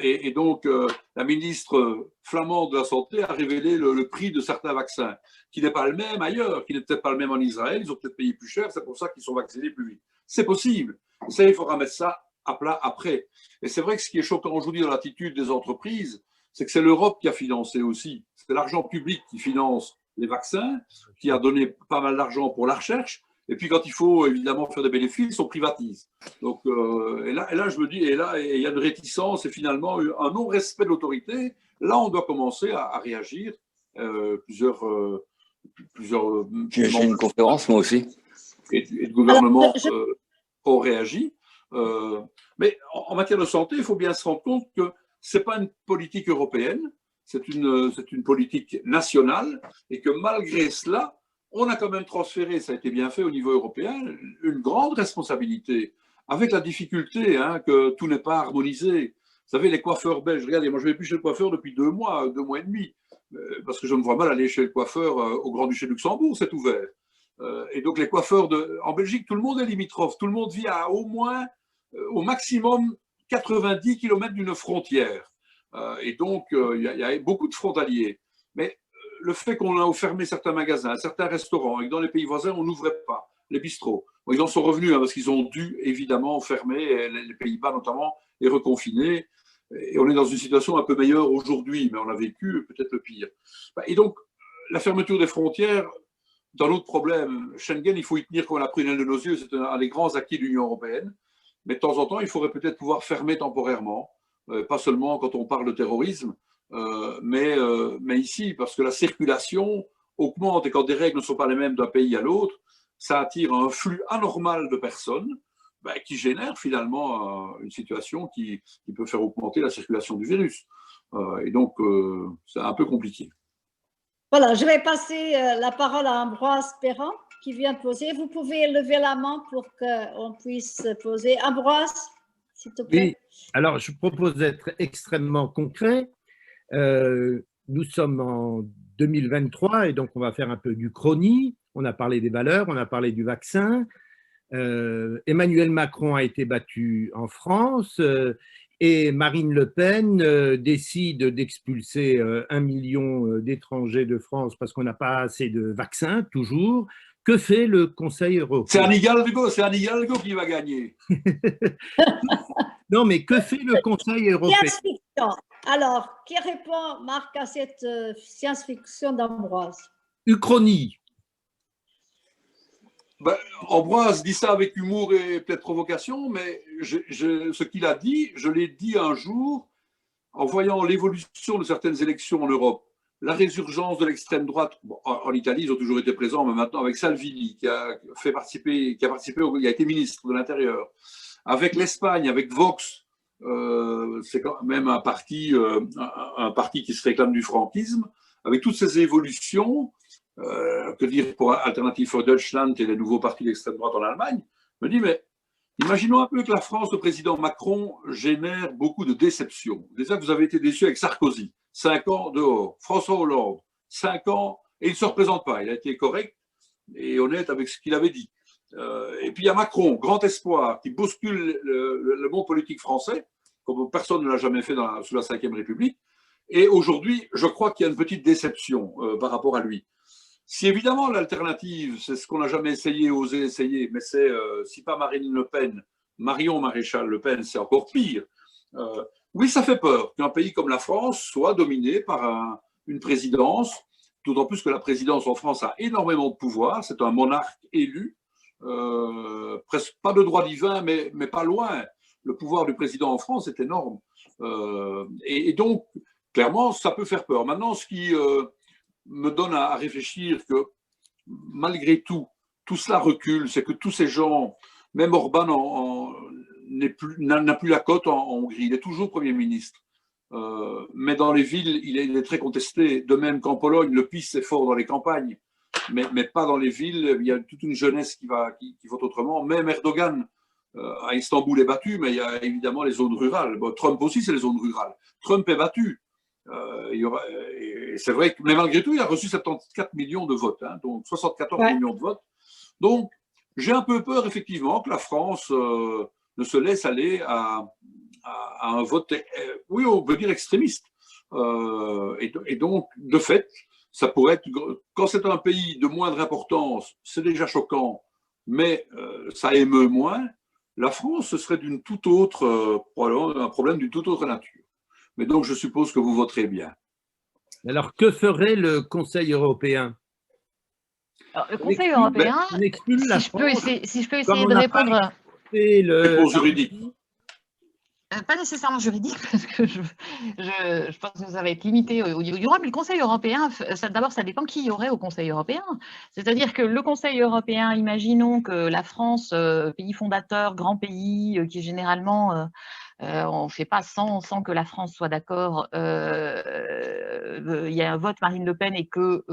Et donc, la ministre flamande de la santé a révélé le prix de certains vaccins, qui n'est pas le même ailleurs, qui n'est peut-être pas le même en Israël. Ils ont peut-être payé plus cher, c'est pour ça qu'ils sont vaccinés plus vite. C'est possible. Ça, il faudra mettre ça à plat après. Et c'est vrai que ce qui est choquant aujourd'hui dans l'attitude des entreprises, c'est que c'est l'Europe qui a financé aussi. C'est l'argent public qui finance les vaccins, qui a donné pas mal d'argent pour la recherche. Et puis quand il faut évidemment faire des bénéfices, on privatise. Donc, et là, je me dis, et là, il y a une réticence et finalement un non-respect de l'autorité. Là, on doit commencer à réagir. Plusieurs J'ai une conférence, moi aussi. Et le gouvernement ont réagi. Mais en matière de santé, il faut bien se rendre compte que ce n'est pas une politique européenne, c'est une politique nationale, et que malgré cela, on a quand même transféré, ça a été bien fait au niveau européen, une grande responsabilité, avec la difficulté que tout n'est pas harmonisé. Vous savez, les coiffeurs belges, regardez, moi je ne vais plus chez le coiffeur depuis 2 mois et demi, parce que je me vois mal aller chez le coiffeur au Grand-Duché de Luxembourg, c'est ouvert. Et donc les coiffeurs en Belgique, tout le monde est limitrophe, tout le monde vit à au moins, au maximum, 90 km d'une frontière. Et donc, il y a beaucoup de frontaliers. Mais le fait qu'on a fermé certains magasins, certains restaurants, et que dans les pays voisins, on n'ouvrait pas les bistrots. Bon, ils en sont revenus parce qu'ils ont dû évidemment fermer, les Pays-Bas notamment, et reconfiner. Et on est dans une situation un peu meilleure aujourd'hui, mais on a vécu peut-être le pire. Et donc, la fermeture des frontières, dans l'autre problème, Schengen, il faut y tenir comme on a pris l'un de nos yeux, c'est un des grands acquis de l'Union européenne. Mais de temps en temps, il faudrait peut-être pouvoir fermer temporairement, pas seulement quand on parle de terrorisme, mais ici, parce que la circulation augmente et quand des règles ne sont pas les mêmes d'un pays à l'autre, ça attire un flux anormal de personnes qui génère finalement une situation qui peut faire augmenter la circulation du virus. Et donc, c'est un peu compliqué. Voilà, je vais passer la parole à Ambroise Perrand qui vient poser. Vous pouvez lever la main pour qu'on puisse poser. Ambroise, s'il te plaît. Oui, alors je propose d'être extrêmement concret. Nous sommes en 2023 et donc on va faire un peu du chrony. On a parlé des valeurs, on a parlé du vaccin. Emmanuel Macron a été battu en France et Marine Le Pen décide d'expulser 1 million d'étrangers de France parce qu'on n'a pas assez de vaccins, toujours. Que fait le Conseil européen? C'est Anne Hidalgo qui va gagner. Non, mais que fait le Conseil européen? Science-fiction. Alors, qui répond, Marc, à cette science-fiction d'Ambroise? Uchronie. Ambroise dit ça avec humour et peut-être provocation, mais ce qu'il a dit, je l'ai dit un jour en voyant l'évolution de certaines élections en Europe. La résurgence de l'extrême droite, en Italie, ils ont toujours été présents, mais maintenant avec Salvini, qui a été ministre de l'Intérieur, avec l'Espagne, avec Vox, c'est quand même un parti qui se réclame du franquisme, avec toutes ces évolutions, que dire pour Alternative for Deutschland et les nouveaux partis d'extrême droite en Allemagne, me dit, mais imaginons un peu que la France, le président Macron, génère beaucoup de déceptions. Déjà, vous avez été déçu avec Sarkozy, 5 ans dehors. François Hollande, 5 ans, et il ne se représente pas. Il a été correct et honnête avec ce qu'il avait dit. Et puis il y a Macron, grand espoir, qui bouscule le monde politique français, comme personne ne l'a jamais fait sous la Ve République. Et aujourd'hui, je crois qu'il y a une petite déception par rapport à lui. Si évidemment l'alternative, c'est ce qu'on n'a jamais essayé, osé essayer, mais c'est, si pas Marine Le Pen, Marion Maréchal Le Pen, c'est encore pire. Oui, ça fait peur qu'un pays comme la France soit dominé par une présidence, d'autant plus que la présidence en France a énormément de pouvoir, c'est un monarque élu, presque pas de droit divin, mais pas loin. Le pouvoir du président en France est énorme. Et donc, clairement, ça peut faire peur. Maintenant, ce qui me donne à réfléchir que malgré tout, tout cela recule, c'est que tous ces gens, même Orban n'a plus la cote en Hongrie, il est toujours Premier ministre. Mais dans les villes, il est très contesté, de même qu'en Pologne, le PiS est fort dans les campagnes, mais pas dans les villes, il y a toute une jeunesse qui vote autrement. Même Erdogan, à Istanbul, est battu, mais il y a évidemment les zones rurales. Bon, Trump aussi, c'est les zones rurales. Trump est battu. C'est vrai que, mais malgré tout, il a reçu 74 millions de votes, hein, donc 74 millions de votes. Donc, j'ai un peu peur, effectivement, que la France ne se laisse aller à un vote, oui, on peut dire extrémiste. Et donc, de fait, ça pourrait être, quand c'est un pays de moindre importance, c'est déjà choquant, mais ça émeut moins. La France, ce serait d'une toute autre, probablement un problème d'une toute autre nature. Mais donc, je suppose que vous voterez bien. Alors, que ferait le Conseil européen? Alors, le Conseil européen, si je peux essayer de répondre… Réponse juridique. Pas nécessairement juridique, parce que je pense que ça va être limité au niveau du droit, mais le Conseil européen, d'abord, ça dépend qui y aurait au Conseil européen. C'est-à-dire que le Conseil européen, imaginons que la France, pays fondateur, grand pays, qui généralement… on ne fait pas sans que la France soit d'accord. Il y a un vote Marine Le Pen et que,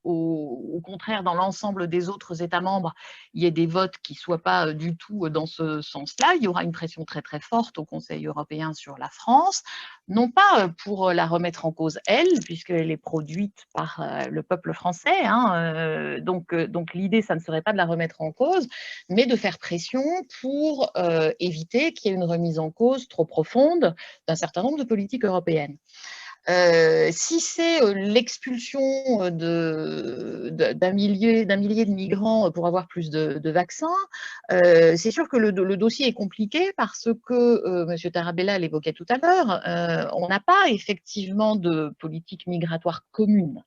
au contraire, dans l'ensemble des autres États membres, il y ait des votes qui ne soient pas du tout dans ce sens-là. Il y aura une pression très très forte au Conseil européen sur la France, non pas pour la remettre en cause elle, puisqu'elle est produite par le peuple français. Hein, donc l'idée, ça ne serait pas de la remettre en cause, mais de faire pression pour éviter qu'il y ait une remise en cause trop profonde d'un certain nombre de politiques européennes. Si c'est l'expulsion d'un millier de migrants pour avoir plus de vaccins, c'est sûr que le dossier est compliqué parce que, M. Tarabella l'évoquait tout à l'heure, on n'a pas effectivement de politique migratoire commune.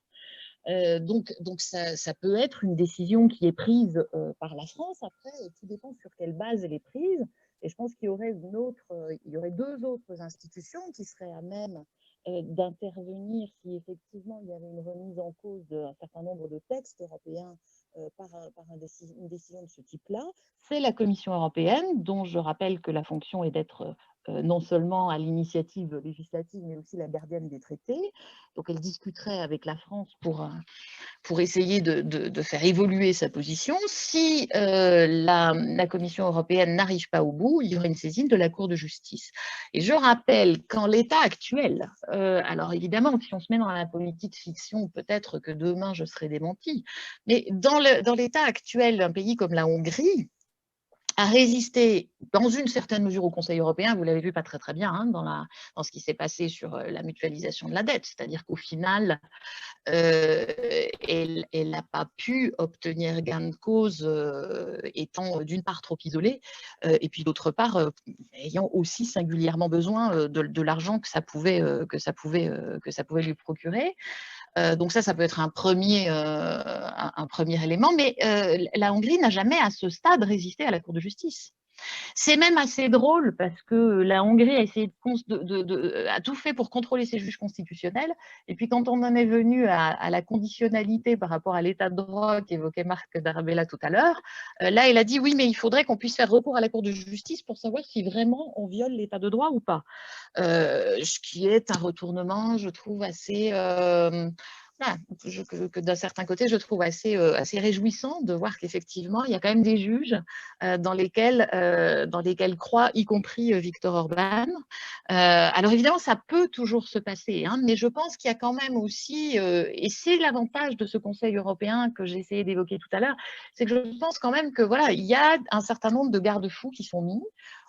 Donc ça peut être une décision qui est prise par la France. Après, tout dépend sur quelle base elle est prise. Et je pense qu'il y aurait deux autres institutions qui seraient à même d'intervenir si effectivement il y avait une remise en cause d'un certain nombre de textes européens par une décision de ce type-là. C'est la Commission européenne, dont je rappelle que la fonction est d'être non seulement à l'initiative législative, mais aussi la gardienne des traités. Donc elle discuterait avec la France pour essayer de faire évoluer sa position. Si la Commission européenne n'arrive pas au bout, il y aura une saisine de la Cour de justice. Et je rappelle qu'en l'état actuel, alors évidemment, si on se met dans la politique fiction, peut-être que demain je serai démentie, mais dans l'état actuel, un pays comme la Hongrie a résisté dans une certaine mesure au Conseil européen, vous l'avez vu pas très très bien hein, dans ce qui s'est passé sur la mutualisation de la dette, c'est-à-dire qu'au final, elle n'a pas pu obtenir gain de cause étant d'une part trop isolée et puis d'autre part ayant aussi singulièrement besoin de l'argent que ça pouvait lui procurer. Donc ça peut être un premier élément, mais la Hongrie n'a jamais à ce stade résisté à la Cour de justice. C'est même assez drôle parce que la Hongrie a essayé a tout fait pour contrôler ses juges constitutionnels. Et puis quand on en est venu à la conditionnalité par rapport à l'état de droit qu'évoquait Marc Tarabella tout à l'heure, là il a dit oui mais il faudrait qu'on puisse faire recours à la Cour de justice pour savoir si vraiment on viole l'état de droit ou pas. Ce qui est un retournement, je trouve, assez… voilà, que d'un certain côté, je trouve assez réjouissant de voir qu'effectivement, il y a quand même des juges dans lesquels croit, y compris Viktor Orban. Alors évidemment, ça peut toujours se passer, hein, mais je pense qu'il y a quand même aussi, et c'est l'avantage de ce Conseil européen que j'ai essayé d'évoquer tout à l'heure, c'est que je pense quand même que voilà, il y a un certain nombre de garde-fous qui sont mis.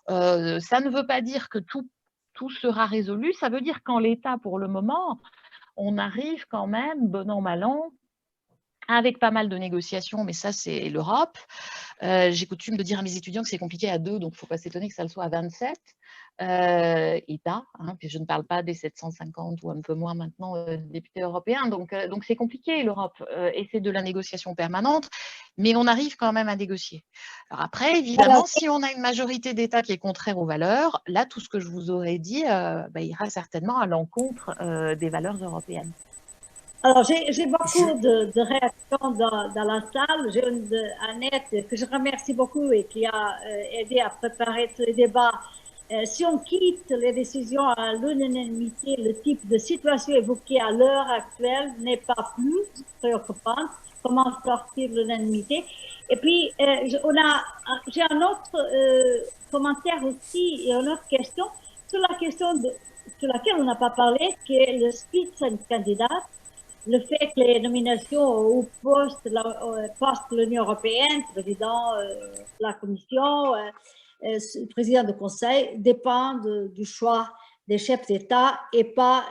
Ça ne veut pas dire que tout sera résolu, ça veut dire qu'en l'état, pour le moment, on arrive quand même, bon an, mal an, avec pas mal de négociations, mais ça, c'est l'Europe. J'ai coutume de dire à mes étudiants que c'est compliqué à 2, donc il ne faut pas s'étonner que ça le soit à 27 États. Hein, puis je ne parle pas des 750 ou un peu moins maintenant députés européens. Donc c'est compliqué, l'Europe, et c'est de la négociation permanente, mais on arrive quand même à négocier. Alors après, évidemment, si on a une majorité d'États qui est contraire aux valeurs, là, tout ce que je vous aurais dit ira certainement à l'encontre des valeurs européennes. Alors, j'ai beaucoup de réactions dans la salle. J'ai une de Annette que je remercie beaucoup et qui a aidé à préparer ce débat. Si on quitte les décisions à l'unanimité, le type de situation évoquée à l'heure actuelle n'est pas plus préoccupante. Comment sortir l'unanimité? Et puis, j'ai un autre commentaire aussi et une autre question sur la question sur laquelle on n'a pas parlé, qui est le Spitzenkandidat. Le fait que les nominations au poste de l'Union européenne, président de la Commission, président du Conseil, dépendent du choix des chefs d'État et pas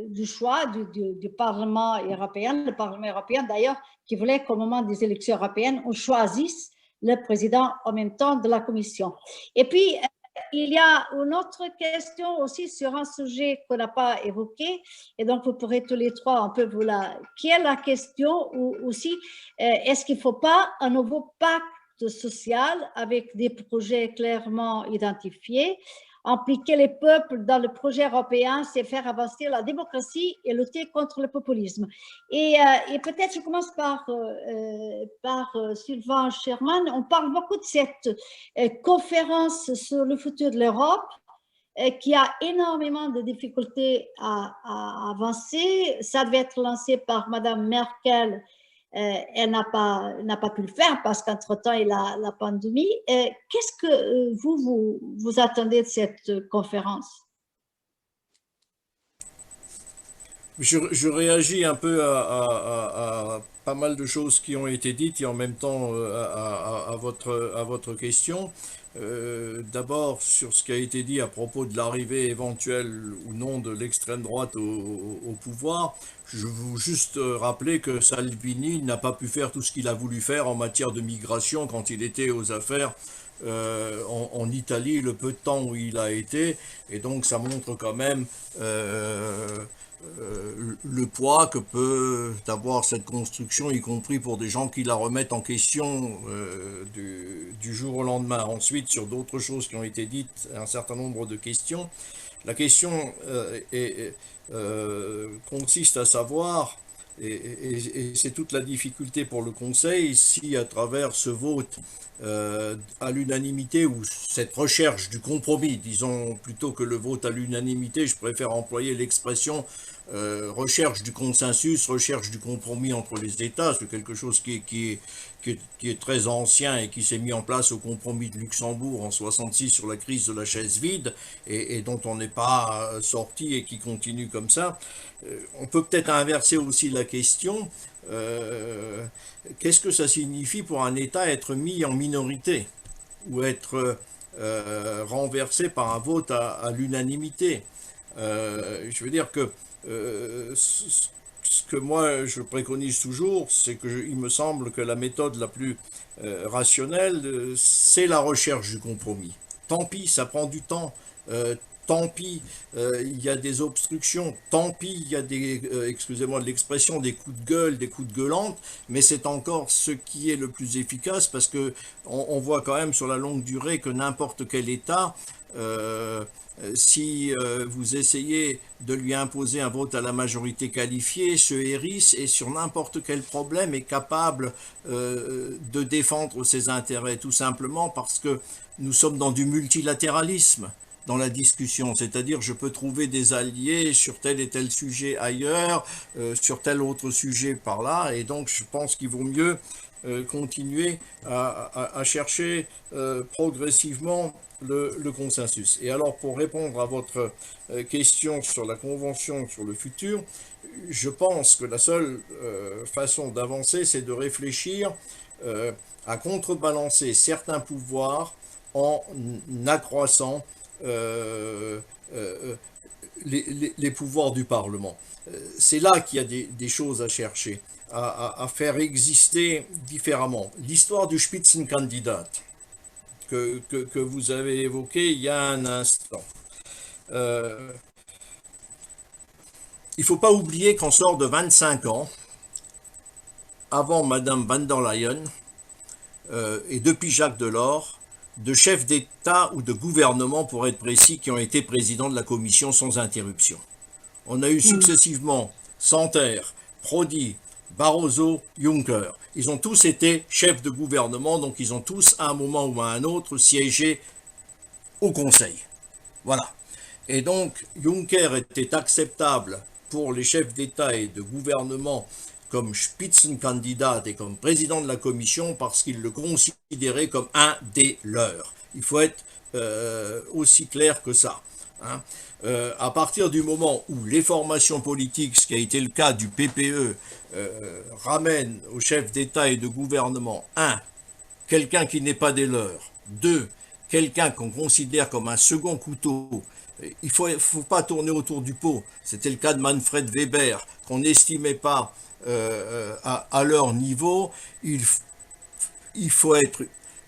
du choix du Parlement européen. Le Parlement européen, d'ailleurs, qui voulait qu'au moment des élections européennes, on choisisse le président en même temps de la Commission. Et puis, il y a une autre question aussi sur un sujet qu'on n'a pas évoqué, et donc vous pourrez tous les trois un peu qui est la question aussi, est-ce qu'il ne faut pas un nouveau pacte social avec des projets clairement identifiés? Impliquer les peuples dans le projet européen, c'est faire avancer la démocratie et lutter contre le populisme. Et peut-être je commence par Sylvain Sherman. On parle beaucoup de cette conférence sur le futur de l'Europe qui a énormément de difficultés à avancer. Ça devait être lancé par Madame Merkel. Elle n'a pas pu le faire parce qu'entre-temps, il y a la pandémie. Qu'est-ce que vous attendez de cette conférence? Je réagis un peu à pas mal de choses qui ont été dites et en même temps à votre question. D'abord, sur ce qui a été dit à propos de l'arrivée éventuelle ou non de l'extrême droite au pouvoir, je veux juste rappeler que Salvini n'a pas pu faire tout ce qu'il a voulu faire en matière de migration quand il était aux affaires en Italie, le peu de temps où il a été, et donc ça montre quand même le poids que peut avoir cette construction, y compris pour des gens qui la remettent en question du jour au lendemain. Ensuite, sur d'autres choses qui ont été dites, un certain nombre de questions. La question consiste à savoir, et c'est toute la difficulté pour le Conseil, si à travers ce vote à l'unanimité ou cette recherche du compromis, disons plutôt que le vote à l'unanimité, je préfère employer l'expression recherche du consensus, recherche du compromis entre les États, c'est quelque chose qui est très ancien et qui s'est mis en place au compromis de Luxembourg en 66 sur la crise de la chaise vide et dont on n'est pas sorti et qui continue comme ça. On peut peut-être inverser aussi la question. Qu'est-ce que ça signifie pour un État être mis en minorité ou être renversé par un vote à l'unanimité? Je veux dire que ce que moi je préconise toujours, c'est il me semble que la méthode la plus rationnelle, c'est la recherche du compromis. Tant pis, ça prend du temps. Tant pis, il y a des obstructions, tant pis, il y a excusez-moi de l'expression, des coups de gueule, des coups de gueulante, mais c'est encore ce qui est le plus efficace parce que on voit quand même sur la longue durée que n'importe quel État, si vous essayez de lui imposer un vote à la majorité qualifiée, se hérisse et sur n'importe quel problème est capable de défendre ses intérêts, tout simplement parce que nous sommes dans du multilatéralisme. dans la discussion, c'est-à-dire je peux trouver des alliés sur tel et tel sujet ailleurs, sur tel autre sujet par là, et donc je pense qu'il vaut mieux continuer à chercher progressivement le consensus. Et alors, pour répondre à votre question sur la Convention sur le futur, je pense que la seule façon d'avancer, c'est de réfléchir à contrebalancer certains pouvoirs en accroissant les pouvoirs du Parlement. C'est là qu'il y a des choses à chercher, à faire exister différemment. L'histoire du Spitzenkandidat que vous avez évoqué il y a un instant. Il ne faut pas oublier qu'en sort de 25 ans, avant Madame van der Leyen et depuis Jacques Delors, de chefs d'État ou de gouvernement, pour être précis, qui ont été présidents de la Commission sans interruption. On a eu successivement Santer, Prodi, Barroso, Juncker. Ils ont tous été chefs de gouvernement, donc ils ont tous, à un moment ou à un autre, siégé au Conseil. Voilà. Et donc, Juncker était acceptable pour les chefs d'État et de gouvernement comme Spitzenkandidat et comme président de la Commission parce qu'ils le considéraient comme un des leurs. Il faut être aussi clair que ça. Hein. À partir du moment où les formations politiques, ce qui a été le cas du PPE, ramènent aux chefs d'État et de gouvernement, un, quelqu'un qui n'est pas des leurs, deux, quelqu'un qu'on considère comme un second couteau. Il faut pas tourner autour du pot. C'était le cas de Manfred Weber, qu'on n'estimait pas à leur niveau. Il faut être,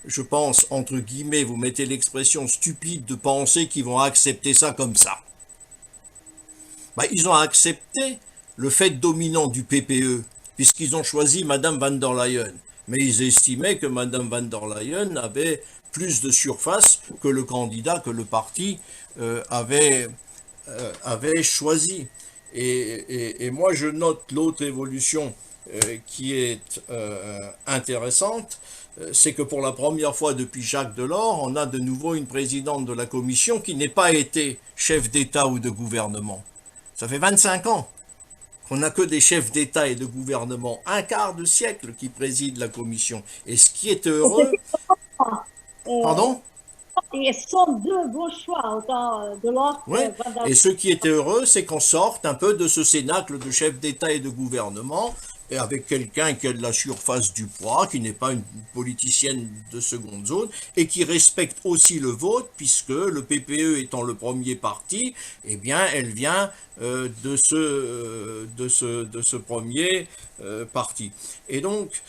je pense, entre guillemets, vous mettez l'expression stupide de penser qu'ils vont accepter ça comme ça. Ben, ils ont accepté le fait dominant du PPE, puisqu'ils ont choisi Madame van der Leyen. Mais ils estimaient que Madame van der Leyen avait plus de surface que le candidat que le parti avait choisi. Et moi, je note l'autre évolution qui est intéressante, c'est que pour la première fois depuis Jacques Delors, on a de nouveau une présidente de la Commission qui n'est pas été chef d'État ou de gouvernement. Ça fait 25 ans qu'on n'a que des chefs d'État et de gouvernement, un quart de siècle qui président la Commission. Et ce qui est heureux... Pardon ? Et ce sont deux beaux choix, autant Delors que Van der Leyen. Et ce qui est heureux, c'est qu'on sorte un peu de ce cénacle de chefs d'État et de gouvernement, et avec quelqu'un qui a de la surface du poids, qui n'est pas une politicienne de seconde zone, et qui respecte aussi le vote, puisque le PPE étant le premier parti, eh bien, elle vient de ce premier parti. Et donc,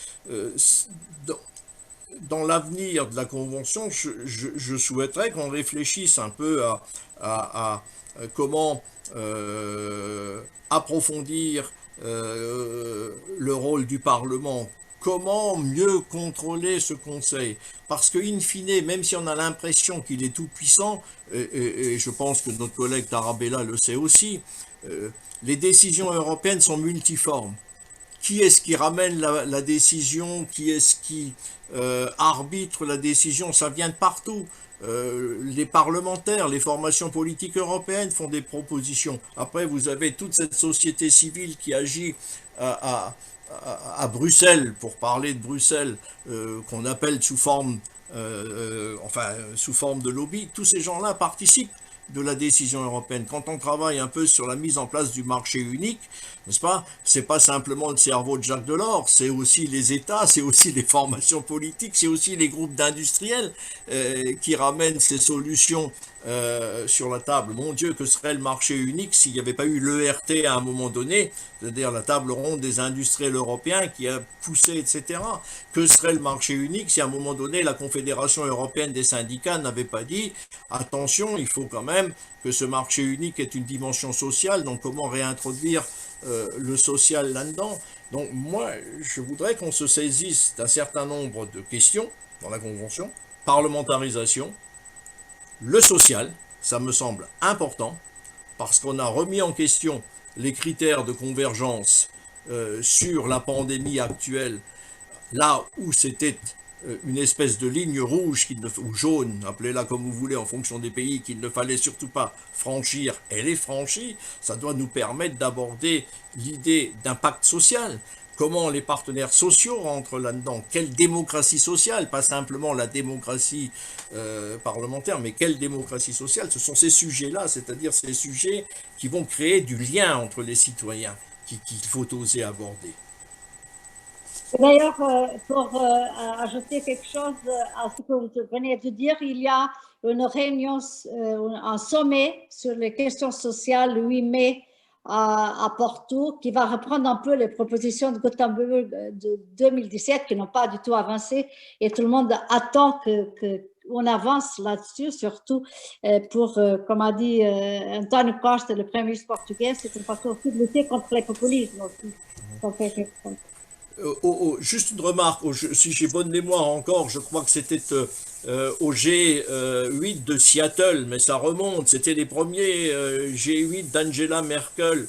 dans l'avenir de la Convention, je souhaiterais qu'on réfléchisse un peu à comment approfondir le rôle du Parlement, comment mieux contrôler ce Conseil. Parce que, in fine, même si on a l'impression qu'il est tout puissant, et je pense que notre collègue Tarabella le sait aussi, les décisions européennes sont multiformes. Qui est-ce qui ramène la décision? Qui est-ce qui arbitre la décision? Ça vient de partout. Les parlementaires, les formations politiques européennes font des propositions. Après, vous avez toute cette société civile qui agit à Bruxelles, pour parler de Bruxelles, qu'on appelle sous forme de lobby. Tous ces gens-là participent de la décision européenne. Quand on travaille un peu sur la mise en place du marché unique, n'est-ce pas? C'est pas simplement le cerveau de Jacques Delors, c'est aussi les États, c'est aussi les formations politiques, c'est aussi les groupes d'industriels qui ramènent ces solutions sur la table. Mon Dieu, que serait le marché unique s'il n'y avait pas eu l'ERT à un moment donné, c'est-à-dire la table ronde des industriels européens qui a poussé, etc. Que serait le marché unique si à un moment donné la Confédération européenne des syndicats n'avait pas dit attention, il faut quand même que ce marché unique ait une dimension sociale, donc comment réintroduire le social là-dedans. Donc moi, je voudrais qu'on se saisisse d'un certain nombre de questions dans la Convention, parlementarisation, le social, ça me semble important, parce qu'on a remis en question les critères de convergence sur la pandémie actuelle, là où c'était une espèce de ligne rouge ou jaune, appelez-la comme vous voulez en fonction des pays, qu'il ne fallait surtout pas franchir, elle est franchie. Ça doit nous permettre d'aborder l'idée d'impact social. Comment les partenaires sociaux rentrent là-dedans? Quelle démocratie sociale? Pas simplement la démocratie parlementaire, mais quelle démocratie sociale? Ce sont ces sujets-là, c'est-à-dire ces sujets qui vont créer du lien entre les citoyens qu'il faut oser aborder. D'ailleurs, pour ajouter quelque chose à ce que vous venez de dire, il y a une réunion, un sommet sur les questions sociales le 8 mai à Porto, qui va reprendre un peu les propositions de Gothenburg de 2017 qui n'ont pas du tout avancé, et tout le monde attend qu'on avance là-dessus, surtout pour, comme a dit António Costa, le Premier ministre portugais, c'est une façon aussi de lutter contre les populismes aussi. Juste une remarque, si j'ai bonne mémoire encore, je crois que c'était au G8 de Seattle, mais ça remonte, c'était les premiers G8 d'Angela Merkel.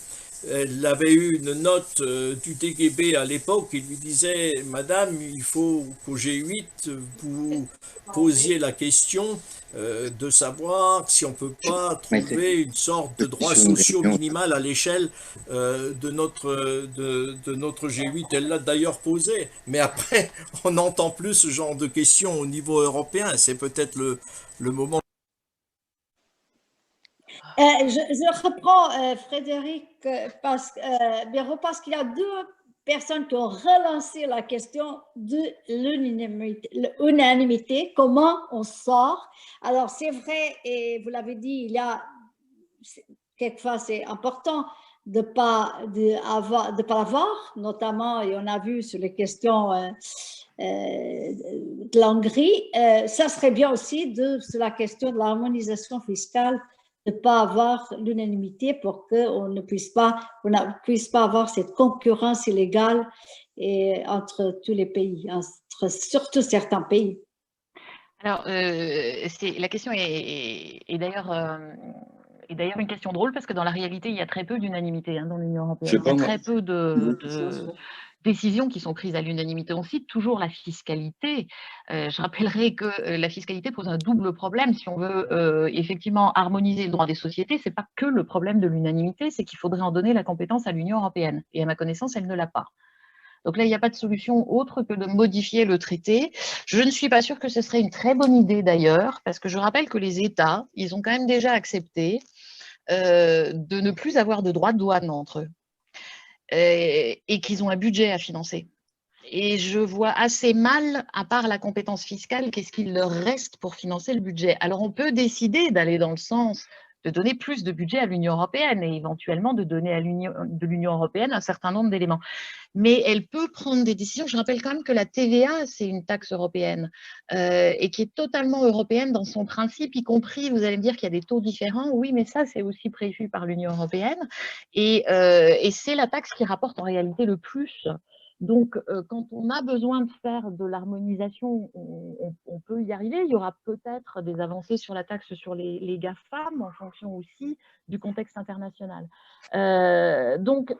Elle avait eu une note du DGB à l'époque qui lui disait « Madame, il faut qu'au G8, vous posiez la question de savoir si on ne peut pas trouver une sorte de droits sociaux minimal à l'échelle de notre G8. » Elle l'a d'ailleurs posé, mais après, on n'entend plus ce genre de questions au niveau européen. C'est peut-être le moment. Je reprends Frédéric Béraud parce qu'il y a deux personnes qui ont relancé la question de l'unanimité, comment on sort. Alors c'est vrai, et vous l'avez dit, il y a quelquefois c'est important de pas l'avoir, notamment, et on a vu sur les questions de la Hongrie, ça serait bien aussi sur la question de l'harmonisation fiscale, de ne pas avoir l'unanimité pour qu'on ne puisse pas avoir cette concurrence illégale entre tous les pays, surtout certains pays. Alors, la question est d'ailleurs une question drôle parce que dans la réalité, il y a très peu d'unanimité dans l'Union européenne. Il y a très peu de décisions qui sont prises à l'unanimité. On cite toujours la fiscalité. Je rappellerai que la fiscalité pose un double problème. Si on veut effectivement harmoniser le droit des sociétés, ce n'est pas que le problème de l'unanimité, c'est qu'il faudrait en donner la compétence à l'Union européenne. Et à ma connaissance, elle ne l'a pas. Donc là, il n'y a pas de solution autre que de modifier le traité. Je ne suis pas sûre que ce serait une très bonne idée d'ailleurs, parce que je rappelle que les États, ils ont quand même déjà accepté de ne plus avoir de droits de douane entre eux et qu'ils ont un budget à financer. Et je vois assez mal, à part la compétence fiscale, qu'est-ce qu'il leur reste pour financer le budget. Alors on peut décider d'aller dans le sens de donner plus de budget à l'Union européenne et éventuellement de donner à l'Union européenne un certain nombre d'éléments. Mais elle peut prendre des décisions. Je rappelle quand même que la TVA, c'est une taxe européenne et qui est totalement européenne dans son principe, y compris, vous allez me dire qu'il y a des taux différents. Oui, mais ça, c'est aussi prévu par l'Union européenne. Et c'est la taxe qui rapporte en réalité le plus. Donc, quand on a besoin de faire de l'harmonisation, on peut y arriver. Il y aura peut-être des avancées sur la taxe sur les GAFAM en fonction aussi du contexte international. Donc,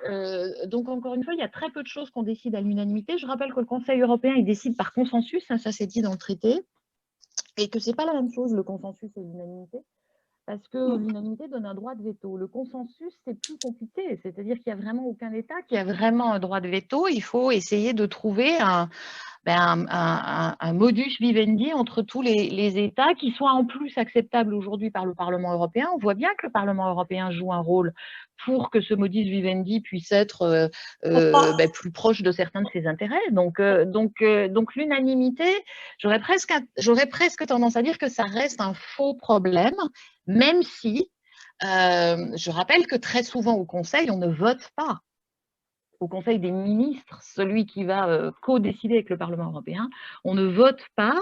encore une fois, il y a très peu de choses qu'on décide à l'unanimité. Je rappelle que le Conseil européen, il décide par consensus, ça c'est dit dans le traité, et que ce n'est pas la même chose, le consensus et l'unanimité. Parce que l'unanimité donne un droit de veto. Le consensus, c'est plus compliqué. C'est-à-dire qu'il n'y a vraiment aucun État qui a vraiment un droit de veto. Il faut essayer de trouver un modus vivendi entre tous les États qui soit en plus acceptable aujourd'hui par le Parlement européen. On voit bien que le Parlement européen joue un rôle pour que ce modus vivendi puisse être plus proche de certains de ses intérêts. Donc l'unanimité, j'aurais presque tendance à dire que ça reste un faux problème, même si je rappelle que très souvent au Conseil, on ne vote pas. Au Conseil des ministres, celui qui va co-décider avec le Parlement européen, on ne vote pas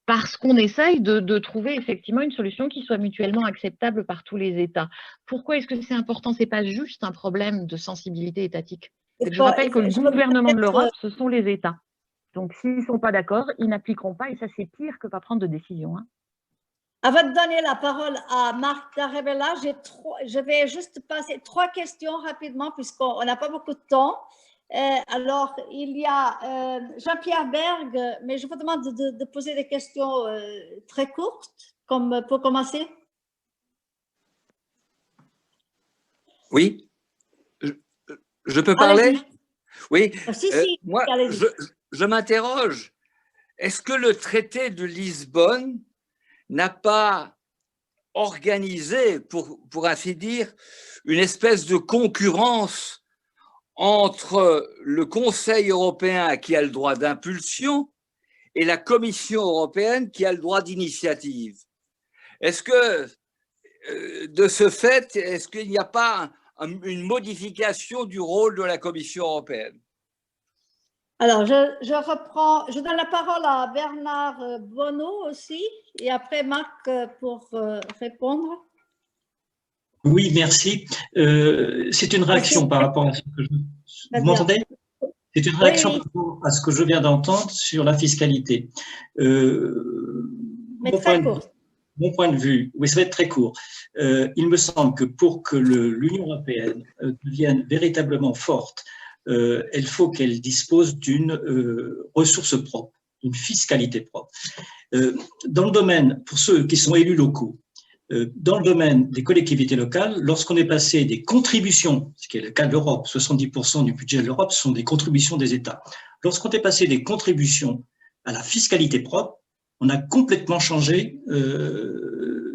parce qu'on essaye de trouver effectivement une solution qui soit mutuellement acceptable par tous les États. Pourquoi est-ce que c'est important? Ce n'est pas juste un problème de sensibilité étatique. Je rappelle que le gouvernement de l'Europe, ce sont les États. Donc, s'ils ne sont pas d'accord, ils n'appliqueront pas, et ça, c'est pire que pas prendre de décision. Avant de donner la parole à Marc Tarabella, je vais juste passer 3 questions rapidement, puisqu'on n'a pas beaucoup de temps. Alors, il y a Jean-Pierre Berg, mais je vous demande de poser des questions très courtes, comme pour commencer. Oui, je peux parler? Oui, Si, moi, je m'interroge. Est-ce que le traité de Lisbonne n'a pas organisé, pour ainsi dire, une espèce de concurrence entre le Conseil européen qui a le droit d'impulsion et la Commission européenne qui a le droit d'initiative? Est-ce que, de ce fait, est-ce qu'il n'y a pas une modification du rôle de la Commission européenne? Alors, je reprends, je donne la parole à Bernard Bonneau aussi, et après Marc pour répondre. Oui, merci. C'est une réaction par rapport à ce que vous m'entendez? C'est une réaction par rapport à ce que je viens d'entendre sur la fiscalité. Mais très court. Mon point de vue, oui, ça va être très court. Il me semble que pour que l'Union européenne devienne véritablement forte, il faut qu'elle dispose d'une ressource propre, d'une fiscalité propre. Dans le domaine, pour ceux qui sont élus locaux, dans le domaine des collectivités locales, lorsqu'on est passé des contributions, ce qui est le cas de l'Europe, 70% du budget de l'Europe sont des contributions des États. Lorsqu'on est passé des contributions à la fiscalité propre, on a complètement changé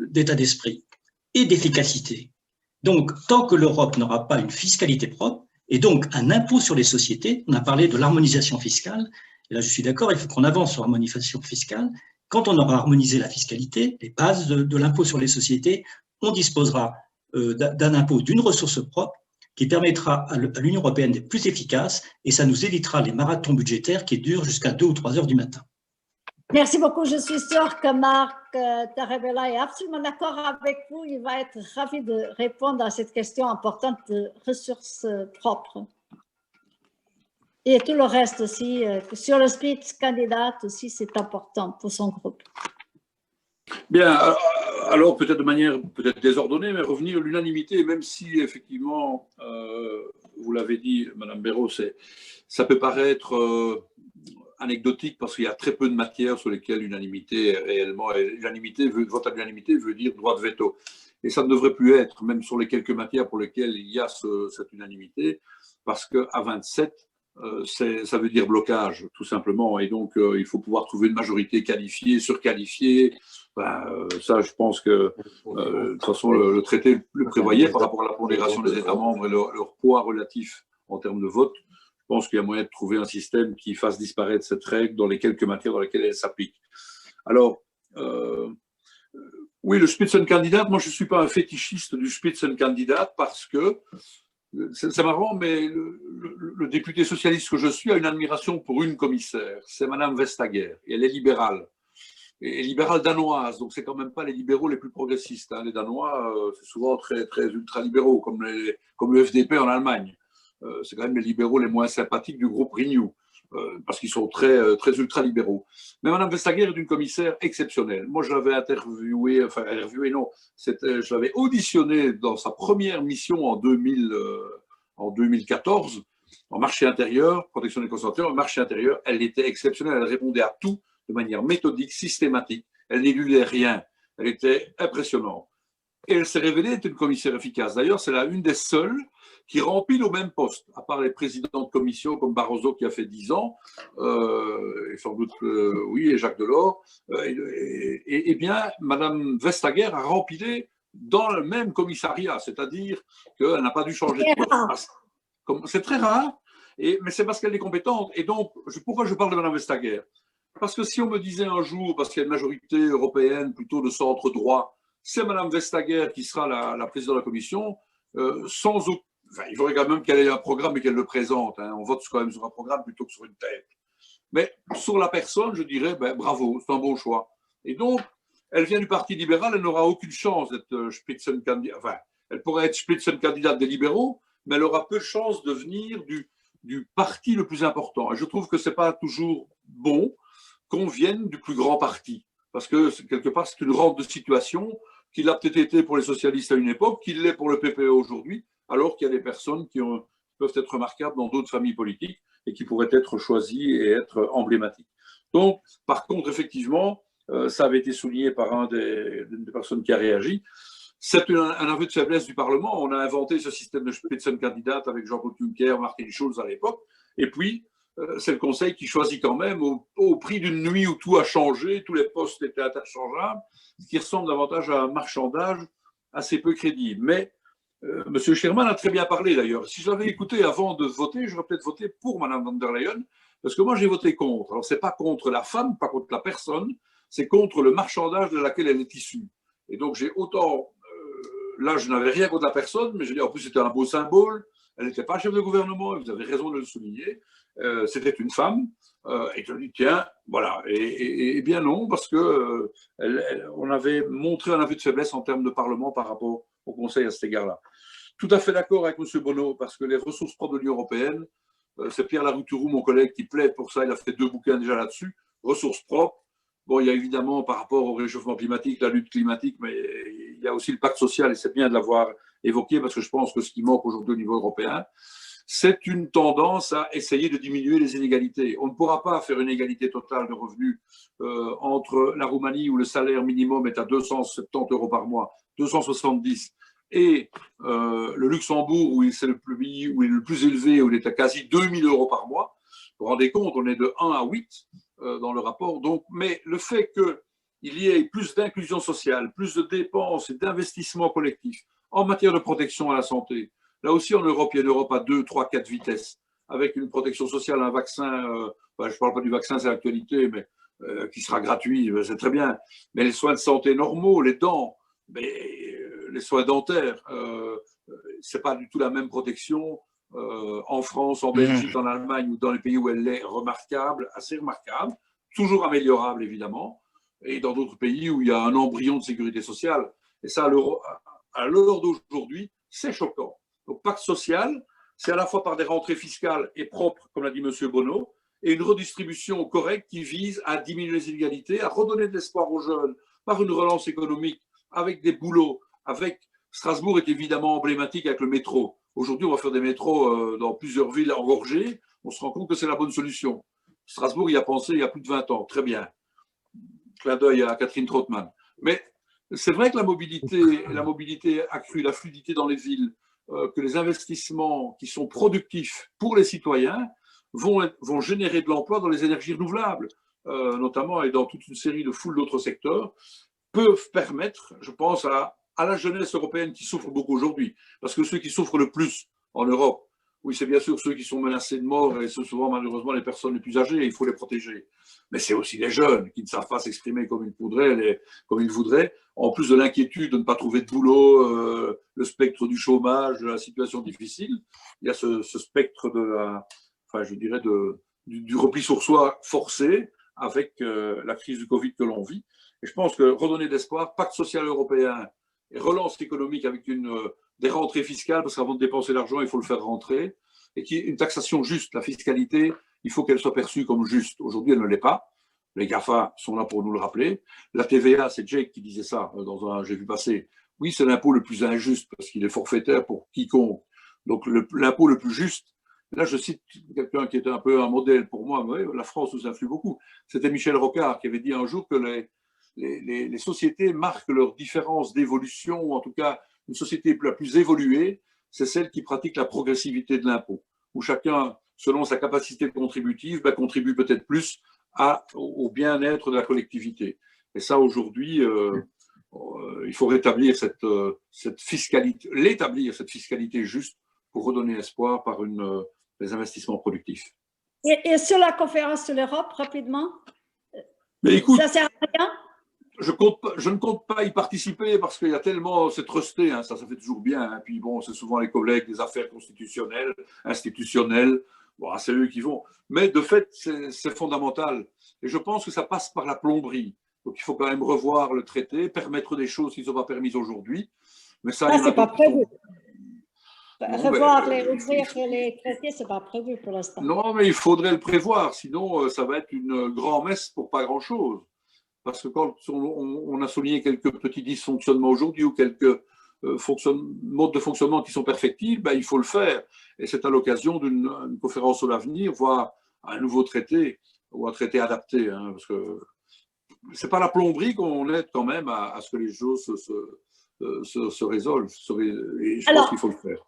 d'état d'esprit et d'efficacité. Donc, tant que l'Europe n'aura pas une fiscalité propre, et donc un impôt sur les sociétés, on a parlé de l'harmonisation fiscale, et là je suis d'accord, il faut qu'on avance sur l'harmonisation fiscale. Quand on aura harmonisé la fiscalité, les bases de l'impôt sur les sociétés, on disposera d'un impôt, d'une ressource propre qui permettra à l'Union européenne d'être plus efficace et ça nous évitera les marathons budgétaires qui durent jusqu'à 2 ou 3 heures du matin. Merci beaucoup. Je suis sûre que Marc Tarabella est absolument d'accord avec vous. Il va être ravi de répondre à cette question importante de ressources propres. Et tout le reste aussi, sur le Spitzenkandidat aussi, c'est important pour son groupe. Bien, alors peut-être de manière peut-être désordonnée, mais revenir à l'unanimité, même si effectivement, vous l'avez dit, Madame Béraud, ça peut paraître anecdotique parce qu'il y a très peu de matières sur lesquelles l'unanimité est réellement. Et vote à l'unanimité veut dire droit de veto. Et ça ne devrait plus être, même sur les quelques matières pour lesquelles il y a cette unanimité, parce qu'à 27, ça veut dire blocage, tout simplement. Et donc, il faut pouvoir trouver une majorité qualifiée, surqualifiée. Ça, je pense que, de toute façon, le traité le prévoyait par rapport à la pondération des États membres et leur poids relatif en termes de vote. Je pense qu'il y a moyen de trouver un système qui fasse disparaître cette règle dans les quelques matières dans lesquelles elle s'applique. Alors, oui, le Spitzenkandidat, moi je ne suis pas un fétichiste du Spitzenkandidat parce que, c'est marrant, mais le député socialiste que je suis a une admiration pour une commissaire, c'est Madame Vestager, et elle est libérale, et libérale danoise, donc c'est quand même pas les libéraux les plus progressistes. Hein. Les Danois, c'est souvent très, très ultra-libéraux, comme le FDP en Allemagne. C'est quand même les libéraux les moins sympathiques du groupe Renew, parce qu'ils sont très, très ultra-libéraux. Mais Mme Vestager est une commissaire exceptionnelle. Moi, je l'avais je l'avais auditionnée dans sa première mission en 2014, en marché intérieur, protection des consommateurs, en marché intérieur. Elle était exceptionnelle, elle répondait à tout de manière méthodique, systématique. Elle n'éludait rien. Elle était impressionnante. Et elle s'est révélée être une commissaire efficace. D'ailleurs, c'est une des seules qui remplit au même poste, à part les présidents de commission comme Barroso qui a fait 10 ans, et sans doute, oui, et Jacques Delors, et bien, Madame Vestager a rempli dans le même commissariat, c'est-à-dire qu'elle n'a pas dû changer de poste. C'est très rare, mais c'est parce qu'elle est compétente. Et donc, pourquoi je parle de Madame Vestager? Parce que si on me disait un jour, parce qu'il y a une majorité européenne plutôt de centre droit, c'est Madame Vestager qui sera la présidente de la commission, sans aucun. Enfin, il faudrait quand même qu'elle ait un programme et qu'elle le présente. Hein. On vote quand même sur un programme plutôt que sur une tête. Mais sur la personne, je dirais, bravo, c'est un bon choix. Et donc, elle vient du Parti libéral, elle n'aura aucune chance d'être Spitzenkandidat. Enfin, elle pourrait être Spitzenkandidat des libéraux, mais elle aura peu de chances de venir du parti le plus important. Et je trouve que ce n'est pas toujours bon qu'on vienne du plus grand parti. Parce que, quelque part, c'est une rente de situation qui l'a peut-être été pour les socialistes à une époque, qu'il l'est pour le PPE aujourd'hui, alors qu'il y a des personnes qui peuvent être remarquables dans d'autres familles politiques et qui pourraient être choisis et être emblématiques. Donc, par contre, effectivement, ça avait été souligné par une des personnes qui a réagi, c'est un aveu de faiblesse du Parlement. On a inventé ce système de Spitzenkandidat avec Jean-Claude Juncker, Martin Schulz à l'époque, et puis c'est le Conseil qui choisit quand même au prix d'une nuit où tout a changé, tous les postes étaient interchangeables, ce qui ressemble davantage à un marchandage assez peu crédible. Mais M. Sherman a très bien parlé d'ailleurs. Si je l'avais écouté avant de voter, j'aurais peut-être voté pour Mme von der Leyen, parce que moi j'ai voté contre. Alors ce n'est pas contre la femme, pas contre la personne, c'est contre le marchandage de laquelle elle est issue. Et donc j'ai autant, là je n'avais rien contre la personne, mais je dis en plus c'était un beau symbole, elle n'était pas chef de gouvernement, vous avez raison de le souligner, c'était une femme, et je dis tiens, voilà, et bien non, parce que on avait montré un aveu de faiblesse en termes de Parlement par rapport au Conseil à cet égard-là. Tout à fait d'accord avec M. Bono, parce que les ressources propres de l'Union européenne, c'est Pierre Larouturou, mon collègue, qui plaide pour ça, il a fait 2 bouquins déjà là-dessus, ressources propres. Bon, il y a évidemment, par rapport au réchauffement climatique, la lutte climatique, mais il y a aussi le pacte social, et c'est bien de l'avoir évoqué, parce que je pense que ce qui manque aujourd'hui au niveau européen, c'est une tendance à essayer de diminuer les inégalités. On ne pourra pas faire une égalité totale de revenus entre la Roumanie, où le salaire minimum est à 270 € par mois, 270, et le Luxembourg, où c'est le pays où il est le plus élevé, où il est à quasi 2000 € par mois. Vous vous rendez compte, on est de 1 à 8 dans le rapport. Donc, mais le fait qu'il y ait plus d'inclusion sociale, plus de dépenses et d'investissements collectifs en matière de protection à la santé, là aussi en Europe, il y a une Europe à 2, 3, 4 vitesses, avec une protection sociale, un vaccin, je ne parle pas du vaccin, c'est l'actualité, mais qui sera gratuit, c'est très bien. Mais les soins de santé normaux, les dents, les soins dentaires, ce n'est pas du tout la même protection en France, en Belgique, en Allemagne ou dans les pays où elle est remarquable, assez remarquable, toujours améliorable évidemment, et dans d'autres pays où il y a un embryon de sécurité sociale. Et ça, à l'heure d'aujourd'hui, c'est choquant. Donc, pacte social, c'est à la fois par des rentrées fiscales et propres, comme l'a dit M. Bono, et une redistribution correcte qui vise à diminuer les inégalités, à redonner de l'espoir aux jeunes par une relance économique avec des boulots, avec Strasbourg est évidemment emblématique avec le métro. Aujourd'hui, on va faire des métros dans plusieurs villes engorgées. On se rend compte que c'est la bonne solution. Strasbourg y a pensé il y a plus de 20 ans. Très bien. Clin d'œil à Catherine Trottmann. Mais c'est vrai que la mobilité accrue, la fluidité dans les villes, que les investissements qui sont productifs pour les citoyens vont générer de l'emploi dans les énergies renouvelables, notamment et dans toute une série de foules d'autres secteurs, peuvent permettre, je pense, à la jeunesse européenne qui souffre beaucoup aujourd'hui. Parce que ceux qui souffrent le plus en Europe, oui, c'est bien sûr ceux qui sont menacés de mort et c'est souvent malheureusement les personnes les plus âgées, il faut les protéger. Mais c'est aussi les jeunes qui ne savent pas s'exprimer comme ils voudraient, en plus de l'inquiétude de ne pas trouver de boulot, le spectre du chômage, de la situation difficile. Il y a ce spectre du repli sur soi forcé avec la crise du Covid que l'on vit. Et je pense que redonner d'espoir, pacte social européen et relance économique avec des rentrées fiscales, parce qu'avant de dépenser l'argent, il faut le faire rentrer, et une taxation juste, la fiscalité, il faut qu'elle soit perçue comme juste. Aujourd'hui, elle ne l'est pas. Les GAFA sont là pour nous le rappeler. La TVA, c'est Jake qui disait ça j'ai vu passer. Oui, c'est l'impôt le plus injuste, parce qu'il est forfaitaire pour quiconque. Donc, l'impôt le plus juste, là, je cite quelqu'un qui était un peu un modèle pour moi, mais la France nous influe beaucoup. C'était Michel Rocard qui avait dit un jour que les sociétés marquent leur différence d'évolution, ou en tout cas, une société la plus évoluée, c'est celle qui pratique la progressivité de l'impôt, où chacun, selon sa capacité contributive, contribue peut-être plus au bien-être de la collectivité. Et ça, aujourd'hui, il faut rétablir cette fiscalité, cette fiscalité juste pour redonner espoir par des investissements productifs. Et sur la conférence sur l'Europe, rapidement, mais écoute, ça sert à rien? Je ne compte pas y participer parce qu'il y a tellement, c'est trusté, ça fait toujours bien. Puis bon, c'est souvent les collègues des affaires constitutionnelles, institutionnelles, bon, c'est eux qui vont. Mais de fait, c'est fondamental. Et je pense que ça passe par la plomberie. Donc il faut quand même revoir le traité, permettre des choses qui ne sont pas permises aujourd'hui. Mais ça, c'est pas prévu. Ouvrir les traités, ce n'est pas prévu pour l'instant. Non, mais il faudrait le prévoir, sinon ça va être une grand-messe pour pas grand-chose. Parce que quand on a souligné quelques petits dysfonctionnements aujourd'hui ou quelques modes de fonctionnement qui sont perfectibles, ben, il faut le faire. Et c'est à l'occasion d'une conférence sur l'avenir, voire un nouveau traité ou un traité adapté, hein, parce que c'est pas la plomberie qu'on aide quand même à ce que les choses se résolvent. Et je pense qu'il faut le faire.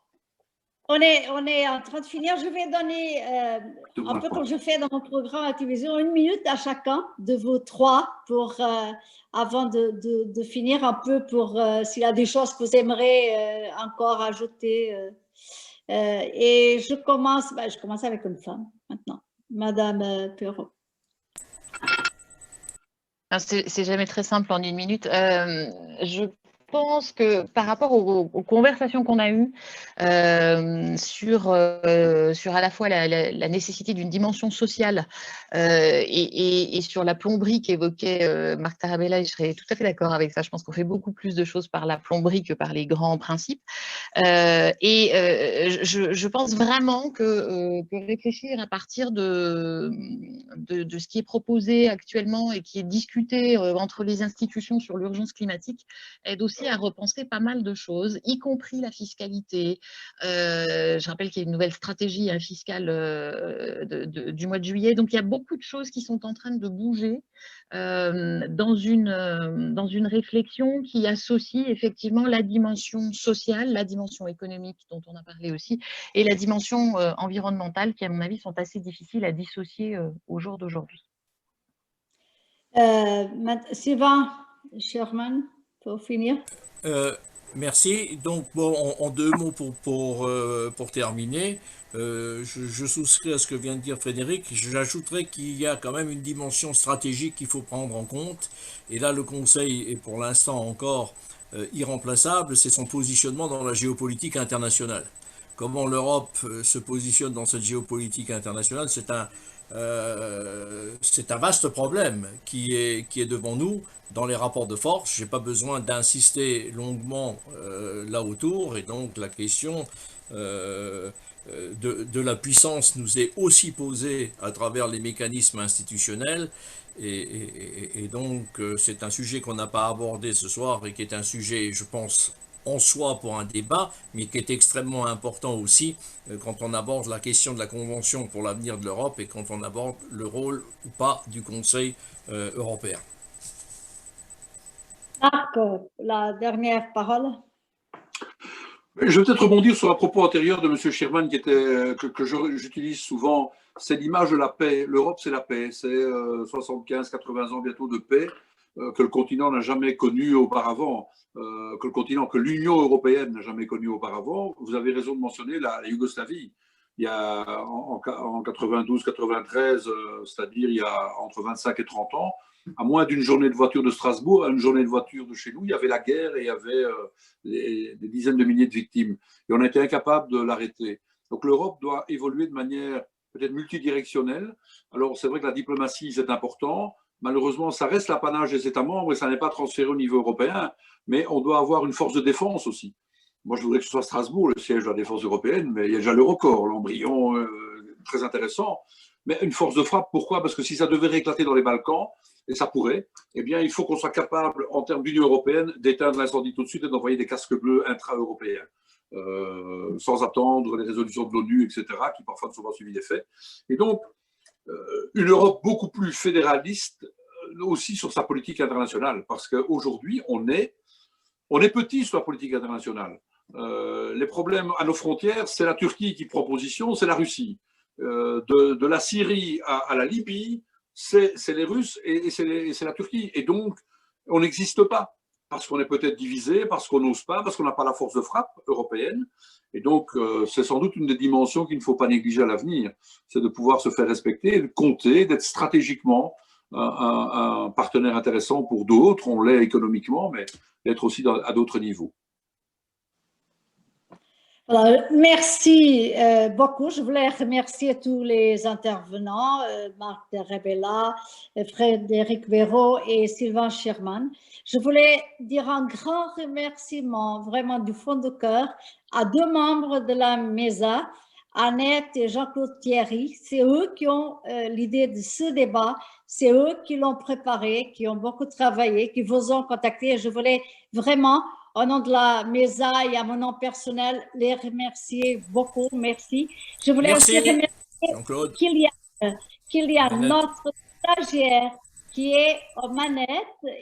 On est en train de finir. Je vais donner, un peu comme je fais dans mon programme à la télévision, 1 minute à chacun de vous trois pour, avant de finir un peu, pour s'il y a des choses que vous aimeriez encore ajouter. Et je commence avec une femme maintenant, Madame Perrault. C'est jamais très simple en 1 minute. Je pense que par rapport aux conversations qu'on a eues sur à la fois la nécessité d'une dimension sociale et sur la plomberie qu'évoquait Marc Tarabella, et je serais tout à fait d'accord avec ça. Je pense qu'on fait beaucoup plus de choses par la plomberie que par les grands principes. Je pense vraiment que réfléchir à partir de ce qui est proposé actuellement et qui est discuté entre les institutions sur l'urgence climatique aide aussi à repenser pas mal de choses, y compris la fiscalité. Je rappelle qu'il y a une nouvelle stratégie fiscale du mois de juillet. Donc, il y a beaucoup de choses qui sont en train de bouger dans une réflexion qui associe effectivement la dimension sociale, la dimension économique dont on a parlé aussi, et la dimension environnementale qui, à mon avis, sont assez difficiles à dissocier au jour d'aujourd'hui. Sylvain Sherman, pour finir. Merci. Donc, bon, en 2 mots pour terminer, je souscris à ce que vient de dire Frédéric. J'ajouterais qu'il y a quand même une dimension stratégique qu'il faut prendre en compte. Et là, le Conseil est pour l'instant encore irremplaçable, c'est son positionnement dans la géopolitique internationale. Comment l'Europe se positionne dans cette géopolitique internationale, c'est un vaste problème qui est devant nous dans les rapports de force. Je n'ai pas besoin d'insister longuement là autour, et donc la question de la puissance nous est aussi posée à travers les mécanismes institutionnels, et donc c'est un sujet qu'on n'a pas abordé ce soir et qui est un sujet, je pense, en soi pour un débat, mais qui est extrêmement important aussi quand on aborde la question de la Convention pour l'avenir de l'Europe et quand on aborde le rôle ou pas du Conseil européen. Marc, la dernière parole. Je vais peut-être rebondir sur un propos antérieur de M. Sherman que j'utilise souvent. C'est l'image de la paix. L'Europe, c'est la paix. C'est 75-80 ans bientôt de paix que le continent n'a jamais connu auparavant, que l'Union européenne n'a jamais connu auparavant. Vous avez raison de mentionner la Yougoslavie. Il y a en 92-93, c'est-à-dire il y a entre 25 et 30 ans, à moins d'une journée de voiture de Strasbourg à une journée de voiture de chez nous, il y avait la guerre et il y avait des dizaines de milliers de victimes. Et on a été incapable de l'arrêter. Donc l'Europe doit évoluer de manière peut-être multidirectionnelle. Alors c'est vrai que la diplomatie, c'est important. Malheureusement, ça reste l'apanage des États membres et ça n'est pas transféré au niveau européen, mais on doit avoir une force de défense aussi. Moi, je voudrais que ce soit Strasbourg, le siège de la défense européenne, mais il y a déjà l'Eurocorps, l'embryon, très intéressant. Mais une force de frappe, pourquoi? Parce que si ça devait éclater dans les Balkans, et ça pourrait, eh bien, il faut qu'on soit capable, en termes d'Union européenne, d'éteindre l'incendie tout de suite et d'envoyer des casques bleus intra-européens, sans attendre les résolutions de l'ONU, etc., qui parfois ne sont pas suivies des faits. Et donc, une Europe beaucoup plus fédéraliste aussi sur sa politique internationale, parce qu'aujourd'hui, on est petit sur la politique internationale. Les problèmes à nos frontières, c'est la Turquie qui prend position, c'est la Russie. De la Syrie à la Libye, c'est les Russes et c'est la Turquie. Et donc, on n'existe pas, parce qu'on est peut-être divisé, parce qu'on n'ose pas, parce qu'on n'a pas la force de frappe européenne. Et donc, c'est sans doute une des dimensions qu'il ne faut pas négliger à l'avenir, c'est de pouvoir se faire respecter, de compter, d'être stratégiquement un partenaire intéressant pour d'autres. On l'est économiquement, mais d'être aussi à d'autres niveaux. Voilà, merci beaucoup. Je voulais remercier tous les intervenants, Marc Tarabella, Frédéric Béraud et Sylvain Sherman. Je voulais dire un grand remerciement, vraiment du fond du cœur, à 2 membres de la MESA, Annette et Jean-Claude Thierry. C'est eux qui ont l'idée de ce débat. C'est eux qui l'ont préparé, qui ont beaucoup travaillé, qui vous ont contacté. Je voulais vraiment, au nom de la MESA et à mon nom personnel, les remercier beaucoup. Merci. Je voulais Merci, aussi remercier Jean-Claude. qu'il y a Annette. notre stagiaire qui est aux manettes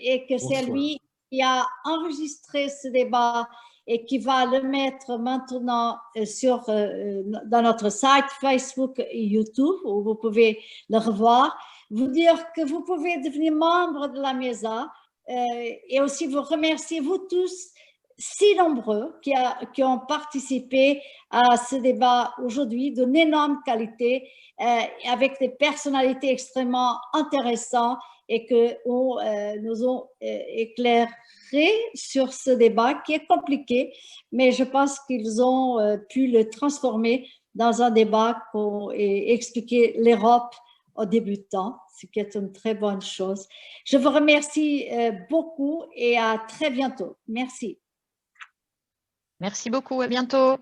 et que c'est Bonsoir. lui qui a enregistré ce débat et qui va le mettre maintenant dans notre site Facebook et YouTube où vous pouvez le revoir. Vous dire que vous pouvez devenir membre de la MESA et aussi vous remercier, vous tous, si nombreux qui ont participé à ce débat aujourd'hui d'une énorme qualité avec des personnalités extrêmement intéressantes et que nous ont éclairé sur ce débat qui est compliqué, mais je pense qu'ils ont pu le transformer dans un débat et expliquer l'Europe aux débutants, ce qui est une très bonne chose. Je vous remercie beaucoup et à très bientôt. Merci. Merci beaucoup, à bientôt.